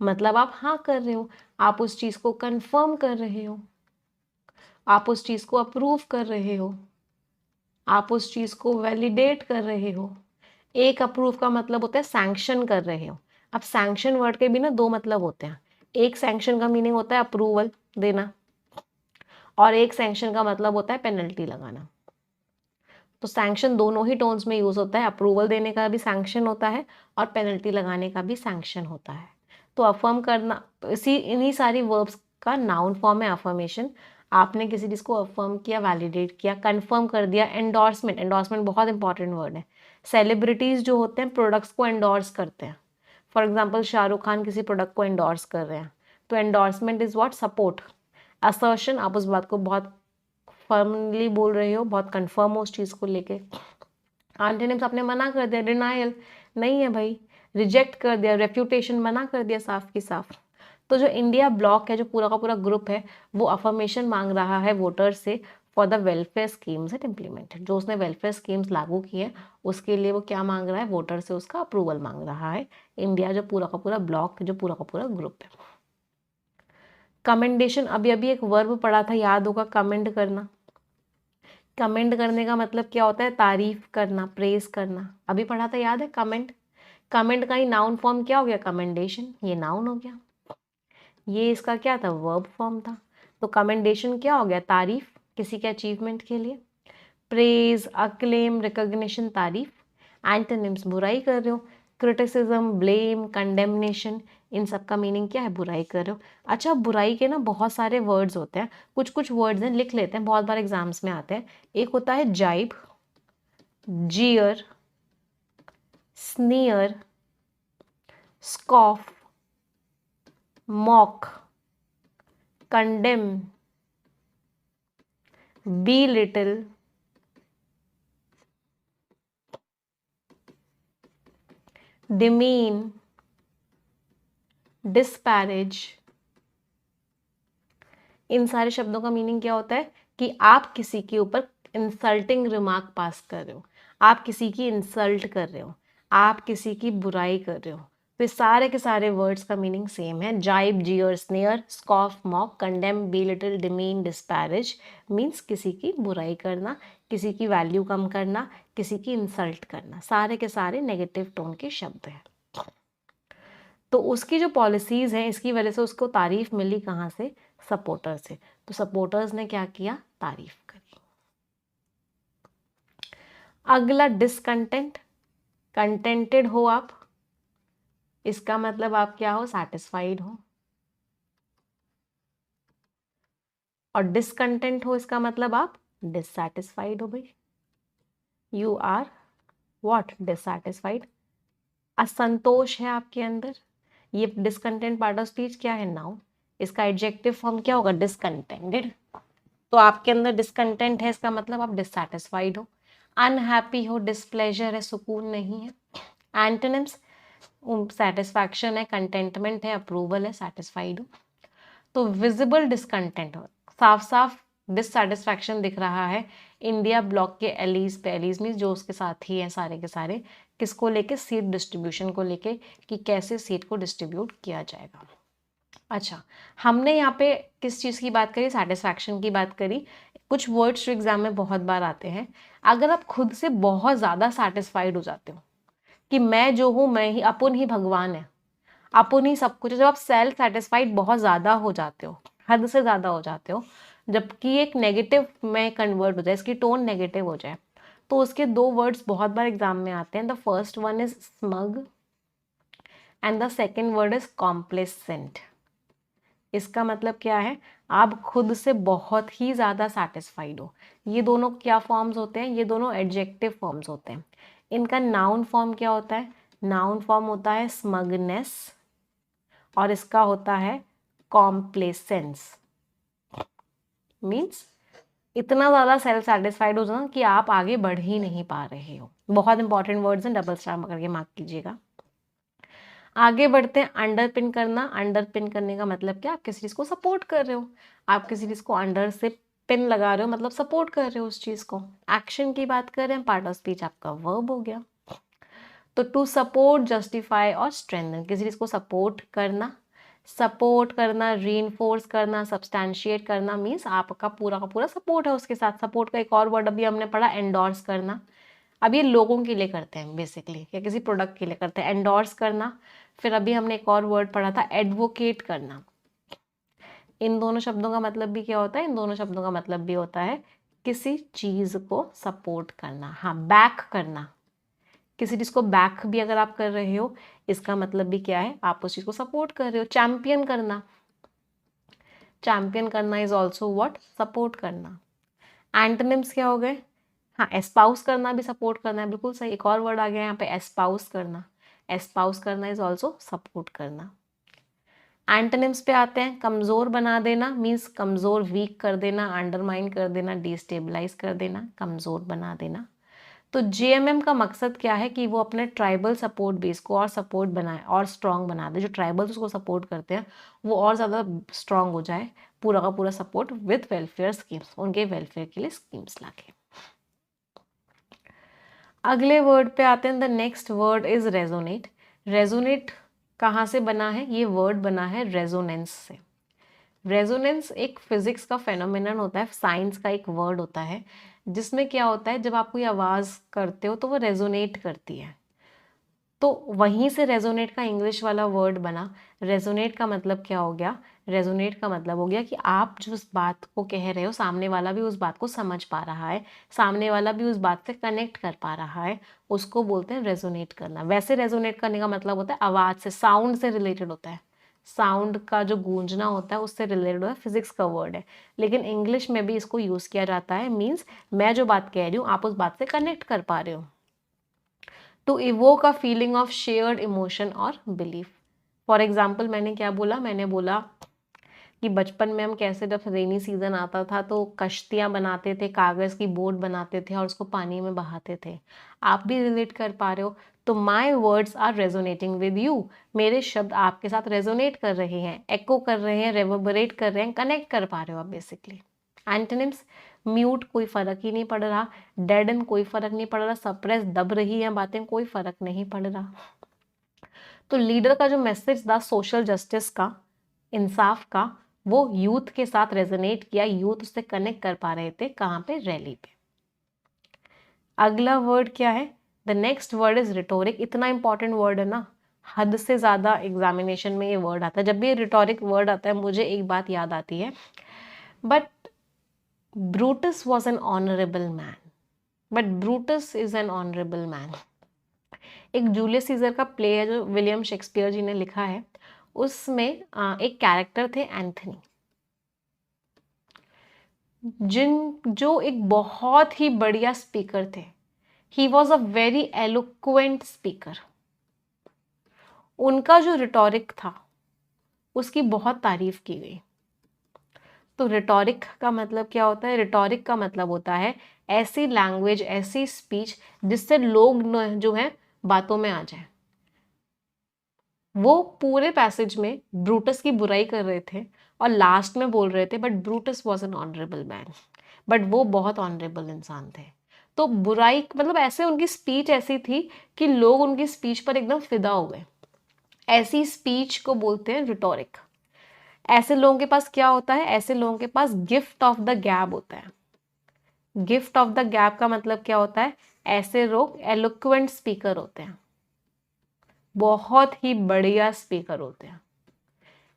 मतलब आप हाँ कर रहे हो, आप उस चीज को कंफर्म कर रहे हो, आप उस चीज को अप्रूव कर रहे हो, आप उस चीज को वैलिडेट कर रहे हो। एक अप्रूव का मतलब होता है सैंक्शन कर रहे हो। अब सैंक्शन वर्ड के भी ना 2 मतलब होते हैं। एक सैंक्शन का मीनिंग होता है अप्रूवल देना, और एक सैंक्शन का मतलब होता है पेनल्टी लगाना। तो सैंक्शन दोनों ही टोन्स में यूज होता है, अप्रूवल देने का भी सैंक्शन होता है और पेनल्टी लगाने का भी सैंक्शन होता है। तो अफर्म करना, इन्हीं सारी वर्ब्स का नाउन फॉर्म है अफर्मेशन। आपने किसी चीज को अफर्म किया, वैलिडेट किया, कंफर्म कर दिया। एंडोर्समेंट, एंडोर्समेंट बहुत इंपॉर्टेंट वर्ड है। सेलिब्रिटीज जो होते हैं प्रोडक्ट्स को एंडोर्स करते हैं। फॉर एग्जाम्पल शाहरुख खान किसी प्रोडक्ट को एंडोर्स कर रहे हैं, तो endorsement is what, support. Assertion, आप उस बात को बहुत फर्मली बोल रहे हो, बहुत कंफर्म हो उस चीज़ को लेके। एंटोनिम्स आपने मना कर दिया, डिनायल, नहीं है भाई, रिजेक्ट कर दिया, रेफ्यूटेशन, मना कर दिया साफ की साफ। तो जो इंडिया ब्लॉक है, जो पूरा का पूरा ग्रुप है, वो अफर्मेशन मांग रहा है वोटर से for the welfare schemes at implemented. जो उसने वेलफेयर स्कीम्स लागू की है उसके लिए वो क्या मांग रहा है, वोटर से उसका अप्रूवल मांग रहा है इंडिया, जो पूरा का पूरा ब्लॉक, जो पूरा का पूरा ग्रुप है। कमेंडेशन, अभी अभी एक वर्ब पढ़ा था, याद होगा, कमेंड करना। कमेंड करने का मतलब क्या होता है, तारीफ करना, प्रेज करना, अभी पढ़ा था, याद है, कमेंड। कमेंड का ही नाउन फॉर्म क्या हो गया, कमेंडेशन, ये नाउन हो गया। ये इसका क्या था, वर्ब फॉर्म था। तो कमेंडेशन क्या हो गया, तारीफ किसी के अचीवमेंट के लिए। प्रेज, अक्लेम, रिकॉग्निशन, तारीफ। एंटोनिम्स, बुराई कर रहे हो, क्रिटिसिज्म, ब्लेम, कंडेमनेशन, इन सब का मीनिंग क्या है, बुराई कर रहे हो। अच्छा, बुराई के ना बहुत सारे वर्ड्स होते हैं, कुछ कुछ वर्ड्स हैं, लिख लेते हैं, बहुत बार एग्जाम्स में आते हैं। एक होता है jibe, jeer, sneer, scoff, mock, condemn, belittle, demean, disparage। इन सारे शब्दों का मीनिंग क्या होता है कि आप किसी के ऊपर इंसल्टिंग रिमार्क पास कर रहे हो, आप किसी की इंसल्ट कर रहे हो, आप किसी की बुराई कर रहे हो। तो सारे के सारे वर्ड्स का मीनिंग सेम है, jibe, jeer, sneer, scoff, mock, condemn, belittle, demean, disparage. Means किसी की बुराई करना, किसी की वैल्यू कम करना, किसी की इंसल्ट करना, सारे के सारे नेगेटिव टोन के शब्द हैं। तो उसकी जो पॉलिसीज़ हैं, इसकी वजह से उसको तारीफ मिली कहाँ से, सपोर्टर से। तो सपोर्टर्स ने क्या किया, तारीफ करी। अगला डिसकंटेंट, कंटेंटेड हो आप, इसका मतलब आप क्या हो, सैटिस्फाइड हो। और डिसकंटेंट हो, इसका मतलब आप डिससैटिस्फाइड हो भाई, यू आर व्हाट, डिससैटिस्फाइड। असंतोष है आपके अंदर, ये डिसकंटेंट पार्ट ऑफ स्पीच क्या है, नाउन। इसका एडजेक्टिव फॉर्म क्या होगा, डिसकंटेंटेड। तो आपके अंदर डिसकंटेंट है, इसका मतलब आप डिससैटिस्फाइड हो। अनहैप्पी हो, डिसप्लेजर है, सुकून नहीं है। एंटोनिम्स, सेटिस्फैक्शन है, कंटेंटमेंट है, अप्रूवल है, सैटिस्फाइड हो। तो विजिबल डिसकंटेंट हो, साफ साफ डिससैटिस्फैक्शन दिख रहा है इंडिया ब्लॉक के एलीज पे। एलीज मीन्स जो उसके साथी हैं सारे के सारे, किसको लेके, सीट डिस्ट्रीब्यूशन को लेके, कि कैसे सीट को डिस्ट्रीब्यूट किया जाएगा। अच्छा, हमने यहाँ पे किस चीज़ की बात करी, सेटिस्फैक्शन की बात करी। कुछ वर्ड्स जो एग्जाम में बहुत बार आते हैं, अगर आप खुद से बहुत ज़्यादा सेटिस्फाइड हो जाते हो कि मैं जो हूँ, मैं ही, अपन ही भगवान है, अपन ही सब कुछ है, जब आप सेल्फ सेटिस्फाइड बहुत ज़्यादा हो जाते हो, हद से ज़्यादा हो जाते हो, जबकि एक नेगेटिव में कन्वर्ट हो जाए, इसकी टोन नेगेटिव हो जाए, तो उसके दो वर्ड्स बहुत बार एग्जाम में आते हैं। The first one is smug and the second word is complacent. इसका मतलब क्या है, आप खुद से बहुत ही ज़्यादा सेटिस्फाइड हो। ये दोनों क्या फॉर्म्स होते हैं, ये दोनों एडजेक्टिव फॉर्म्स होते हैं। इनका नाउन फॉर्म क्या होता है, नाउन फॉर्म होता है स्मगनेस, और इसका होता है कॉम्प्लेसेंस। मीन्स इतना ज़्यादा सेल्फ सेटिस्फाइड हो जाना कि आप आगे बढ़ ही नहीं पा रहे हो। बहुत इंपॉर्टेंट वर्ड्स हैं, डबल स्टार करके मार्क कीजिएगा। आगे बढ़ते हैं, अंडरपिन करना। अंडरपिन करने का मतलब क्या, आप किसी चीज़ को सपोर्ट कर रहे हो, आप किसी चीज़ को अंडर से पिन लगा रहे हो, मतलब सपोर्ट कर रहे हो उस चीज़ को। एक्शन की बात कर रहे हैं, पार्ट ऑफ स्पीच आपका वर्ब हो गया। तो टू सपोर्ट, जस्टिफाई और स्ट्रेंथन, किसी चीज़ को सपोर्ट करना, रीइंफोर्स करना, सब्सटैंशिएट करना, मीन्स आपका पूरा का पूरा सपोर्ट है उसके साथ। सपोर्ट का एक और वर्ड अभी हमने पढ़ा, एंडोर्स करना। अब ये लोगों के लिए करते हैं बेसिकली, या किसी प्रोडक्ट के लिए करते हैं, एंडोर्स करना। फिर अभी हमने एक और वर्ड पढ़ा था, एडवोकेट करना। इन दोनों शब्दों का मतलब भी क्या होता है, इन दोनों शब्दों का मतलब भी होता है किसी चीज को सपोर्ट करना। हाँ, बैक करना, किसी चीज को बैक भी अगर आप कर रहे हो, इसका मतलब भी क्या है, आप उस चीज को सपोर्ट कर रहे हो। चैंपियन करना, चैंपियन करना इज ऑल्सो व्हाट, सपोर्ट करना। एंटोनिम्स क्या हो गए, हाँ, एस्पाउस करना भी सपोर्ट करना है, बिल्कुल सही। एक और वर्ड आ गया यहाँ पे, एस्पाउस करना। एस्पाउस करना इज ऑल्सो सपोर्ट करना। एंटोनिम्स पे आते हैं। कमजोर बना देना मीन्स कमजोर, वीक कर देना, अंडरमाइन कर देना, डिस्टेबलाइज कर देना, कमजोर बना देना। तो जेएमएम का मकसद क्या है कि वो अपने ट्राइबल सपोर्ट बेस को और सपोर्ट बनाए और स्ट्रांग बना दे। जो ट्राइबल्स उसको सपोर्ट करते हैं वो और ज़्यादा स्ट्रांग हो जाए, पूरा का पूरा सपोर्ट विद वेलफेयर स्कीम्स, उनके वेलफेयर के लिए स्कीम्स लाके। अगले वर्ड पे आते हैं। The next word is resonate. Resonate कहाँ से बना है? ये वर्ड बना है रेजोनेंस से। रेजोनेंस एक फिजिक्स का फेनोमेनन होता है, साइंस का एक वर्ड होता है, जिसमें क्या होता है जब आप कोई आवाज़ करते हो तो वो रेजोनेट करती है। तो वहीं से रेजोनेट का इंग्लिश वाला वर्ड बना। रेजोनेट का मतलब क्या हो गया? रेजोनेट का मतलब हो गया कि आप जिस बात को कह रहे हो सामने वाला भी उस बात को समझ पा रहा है, सामने वाला भी उस बात से कनेक्ट कर पा रहा है, उसको बोलते हैं रेजोनेट करना। वैसे रेजोनेट करने का मतलब होता है आवाज़ से, साउंड से रिलेटेड होता है, साउंड का जो गूंजना होता है उससे रिलेटेड होता है, फिजिक्स का वर्ड है। लेकिन इंग्लिश में भी इसको यूज़ किया जाता है, मीन्स मैं जो बात कह रही हूँ आप उस बात से कनेक्ट कर पा रहे हो। To evoke a feeling of shared emotion और बिलीफ। फॉर एग्जाम्पल मैंने क्या बोला? मैंने बोला कि बचपन में हम कैसे जब रेनी सीजन आता था तो कश्तियाँ बनाते थे, कागज़ की बोट बनाते थे और उसको पानी में बहाते थे। आप भी रिलेट कर पा रहे हो। तो my words are resonating with you. मेरे शब्द आपके साथ रेजोनेट कर रहे हैं, एको कर रहे हैं, रेवोबरेट कर रहे हैं, कनेक्ट कर पा रहे हो आप बेसिकली। एंटोनिम्स, म्यूट कोई फर्क ही नहीं पड़ रहा, डेड एंड कोई फर्क नहीं पड़ रहा, सप्रेस दब रही है बातें, कोई फर्क नहीं पड़ रहा। तो लीडर का जो मैसेज था सोशल जस्टिस का, इंसाफ का, वो यूथ के साथ रेजोनेट किया, यूथ उससे कनेक्ट कर पा रहे थे। कहाँ पे? रैली पे। अगला वर्ड क्या है? The next word is rhetoric. इतना इंपॉर्टेंट वर्ड है ना, हद से ज्यादा एग्जामिनेशन में ये वर्ड आता है। जब भी रिटोरिक वर्ड आता है मुझे एक बात याद आती है, but Brutus was an honourable man, but Brutus is an honourable man. एक जूलियस सीजर का प्ले है जो विलियम शेक्सपियर जी ने लिखा है, उसमें एक कैरेक्टर थे एंथनी, जो एक बहुत ही बढ़िया स्पीकर थे। He was a very eloquent speaker. उनका जो रिटोरिक था उसकी बहुत तारीफ की गई। तो रिटोरिक का मतलब क्या होता है? रिटोरिक का मतलब होता है ऐसी लैंग्वेज, ऐसी स्पीच जिससे लोग जो है बातों में आ जाए। वो पूरे पैसेज में ब्रूटस की बुराई कर रहे थे और लास्ट में बोल रहे थे but Brutus was an honourable man, but वो बहुत ऑनरेबल इंसान थे। तो बुराई मतलब ऐसे उनकी स्पीच ऐसी थी कि लोग उनकी स्पीच पर एकदम फिदा हो गए। ऐसी स्पीच को बोलते हैं रिटोरिक। ऐसे लोगों के पास क्या होता है? ऐसे लोगों के पास गिफ्ट ऑफ द गैब होता है। गिफ्ट ऑफ द गैब का मतलब क्या होता है? ऐसे लोग एलोक्वेंट स्पीकर होते हैं, बहुत ही बढ़िया स्पीकर होते हैं।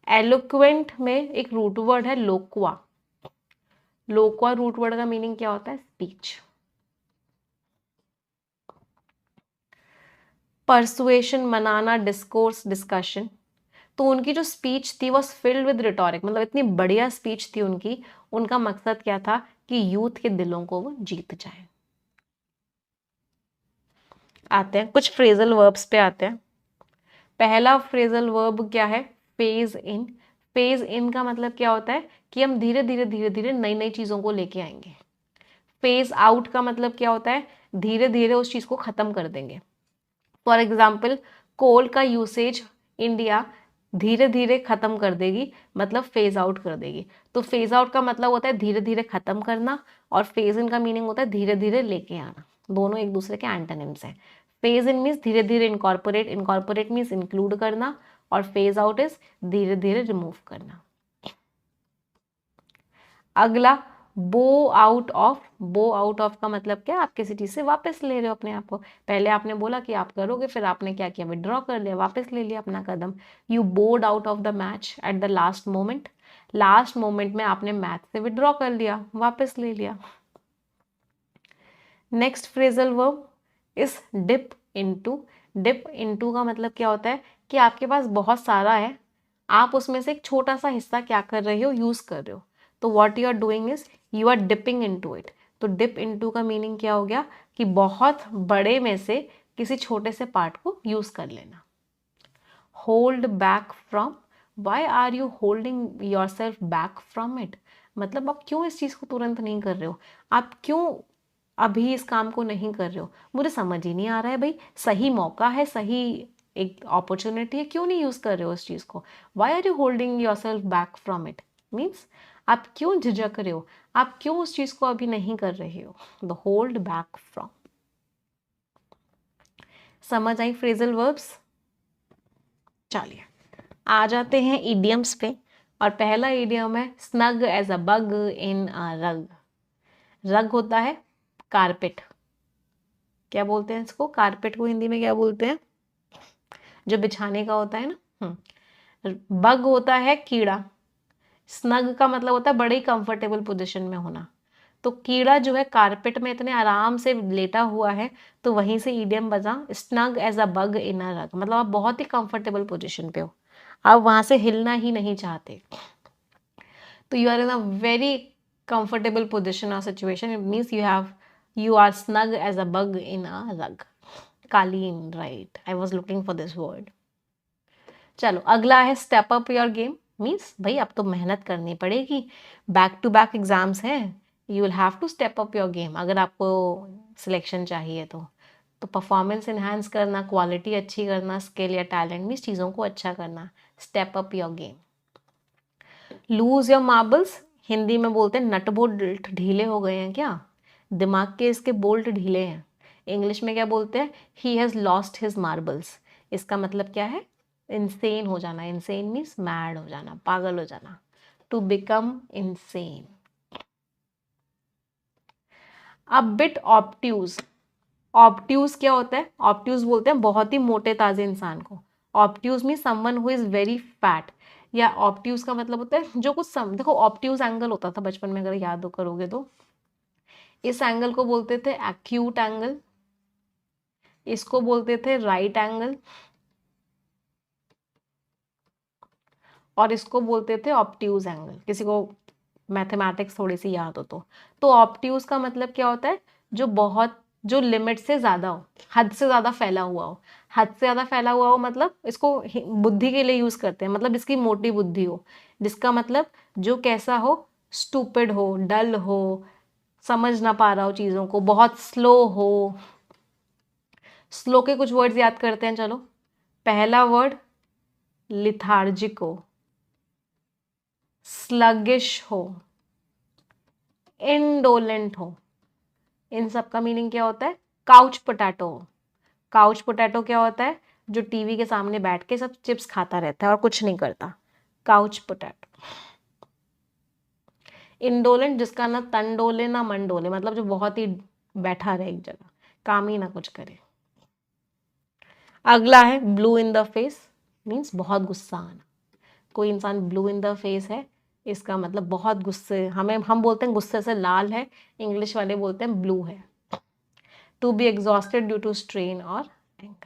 एलोक्वेंट में एक रूट वर्ड है लोक्वा। लोक्वा रूट वर्ड का मीनिंग क्या होता है? स्पीच। परसुएशन, मनाना, डिस्कोर्स, डिस्कशन। तो उनकी जो स्पीच थी वॉज फिल्ड विद रिटोरिक, मतलब इतनी बढ़िया स्पीच थी उनकी। उनका मकसद क्या था? कि यूथ के दिलों को वो जीत जाए। आते हैं कुछ फ्रेजल वर्ब्स पे आते हैं। पहला फ्रेजल वर्ब क्या है? Phase in. फेज इन का मतलब क्या होता है? कि हम धीरे धीरे धीरे धीरे नई नई चीजों को लेके आएंगे। फेज आउट का मतलब क्या होता है? धीरे धीरे उस चीज को खत्म कर देंगे। फॉर एग्जाम्पल कोल का यूसेज इंडिया धीरे धीरे खत्म कर देगी, मतलब फेज आउट कर देगी। तो फेज आउट का मतलब होता है धीरे धीरे खत्म करना, और फेज इन का मीनिंग होता है धीरे धीरे लेके आना। दोनों एक दूसरे के एंटोनिम्स हैं। फेज इन मीन्स धीरे धीरे इनकॉर्पोरेट, इनकॉर्पोरेट मीन्स इंक्लूड करना, और फेज आउट इज धीरे धीरे रिमूव करना। अगला बो आउट ऑफ। बो आउट ऑफ का मतलब क्या? आप किसी चीज से वापस ले रहे हो अपने आप को। पहले आपने बोला कि आप करोगे, फिर आपने क्या किया? विड्रॉ कर लिया, वापस ले लिया अपना कदम। You bowed out of the match at the last moment. Last moment में आपने मैच से विड्रॉ कर लिया, वापस ले लिया। Next phrasal verb is dip into. Dip into का मतलब क्या होता है? कि आपके पास बहुत सारा है, आप उसमें से एक छोटा सा हिस्सा क्या कर रहे हो? यूज कर रहे हो। तो what you are doing is you are dipping into it. तो डिप इनटू का मीनिंग क्या हो गया? कि बहुत बड़े में से किसी छोटे से पार्ट को यूज कर लेना। Hold back from. Why are you holding yourself back from it, मतलब आप क्यों इस चीज़ को तुरंत नहीं कर रहे हो, आप क्यों अभी इस काम को नहीं कर रहे हो, मुझे समझ ही नहीं आ रहा है भाई, सही मौका है, सही एक अपॉर्चुनिटी है, क्यों नहीं यूज़ कर रहे हो इस चीज़ को, why are you holding yourself back from it, means आप क्यों झिझक रहे हो, आप क्यों उस चीज़ को अभी नहीं कर रहे हो, द होल्ड बैक फ्रॉम। समझ आई फ्रेजल वर्ब्स। चलिए आ जाते हैं इडियम्स पे, और पहला इडियम है snug as a bug in a rug. Rug होता है कारपेट, क्या बोलते हैं इसको, कारपेट को हिंदी में क्या बोलते हैं, जो बिछाने का होता है ना। बग होता है कीड़ा, स्नग का मतलब होता है बड़े ही कंफर्टेबल पोजीशन में होना, तो कीड़ा जो है कारपेट में इतने आराम से लेटा हुआ है, तो वहीं से ईडियम बजा snug as a bug in a rug, मतलब आप बहुत ही कंफर्टेबल पोजीशन पे हो, आप वहां से हिलना ही नहीं चाहते, तो you are in a very comfortable position or situation, it means you are snug as a bug in a rug. कालीन, right, I was looking for this word. चलो अगला है step up your game, means भाई अब तो मेहनत करनी पड़ेगी, बैक टू बैक एग्जाम्स हैं, you will have to step up your game, अगर आपको सिलेक्शन चाहिए तो परफॉर्मेंस इन्हांस करना, क्वालिटी अच्छी करना, स्किल या टैलेंट मीन्स चीज़ों को अच्छा करना, step up your game. Lose your marbles, Hindi में बोलते हैं नट बोल्ट ढीले हो गए हैं क्या, दिमाग के इसके बोल्ट ढीले हैं, इंग्लिश में क्या बोलते हैं, he has lost his marbles, इसका मतलब क्या है, इंसेन हो जाना, इंसेन मीन्स मैड हो जाना, पागल हो जाना, टू बिकम इंसेन। अब बिट ऑब्ट्यूज, ऑब्ट्यूज क्या होता है, ऑब्ट्यूज बोलते हैं बहुत ही मोटे ताजे इंसान को, obtuse mean someone who is very fat, या ऑब्ट्यूज का मतलब होता है जो कुछ देखो ऑब्ट्यूज एंगल होता था बचपन में, अगर याद हो करोगे तो, इस एंगल को बोलते थे एक्यूट एंगल, इसको बोलते थे राइट एंगल, और इसको बोलते थे ऑब्ट्यूज एंगल, किसी को मैथमेटिक्स थोड़ी सी याद हो तो ऑब्ट्यूज का मतलब क्या होता है, जो बहुत, जो लिमिट से ज़्यादा हो, हद से ज़्यादा फैला हुआ हो, हद से ज़्यादा फैला हुआ हो मतलब इसको बुद्धि के लिए यूज़ करते हैं, मतलब इसकी मोटी बुद्धि हो, जिसका मतलब जो कैसा हो, स्टूपिड हो, डल हो, समझ ना पा रहा हो चीज़ों को, बहुत स्लो हो। स्लो के कुछ वर्ड्स याद करते हैं, चलो पहला वर्ड लिथार्जिक हो, स्लगिश हो, इंडोलेंट हो, इन सब का मीनिंग क्या होता है, काउच पोटैटो, काउच पोटैटो क्या होता है, जो टीवी के सामने बैठ के सब चिप्स खाता रहता है और कुछ नहीं करता, काउच पोटैटो। इंडोलेंट जिसका ना तन डोले ना मन डोले, मतलब जो बहुत ही बैठा रहे एक जगह, काम ही ना कुछ करे। अगला है blue in the face, means बहुत गुस्सा आना, कोई इंसान ब्लू इन द फेस है, इसका मतलब बहुत गुस्से, हम बोलते हैं गुस्से से लाल है, इंग्लिश वाले बोलते हैं ब्लू है। To be exhausted due to strain और एंगर,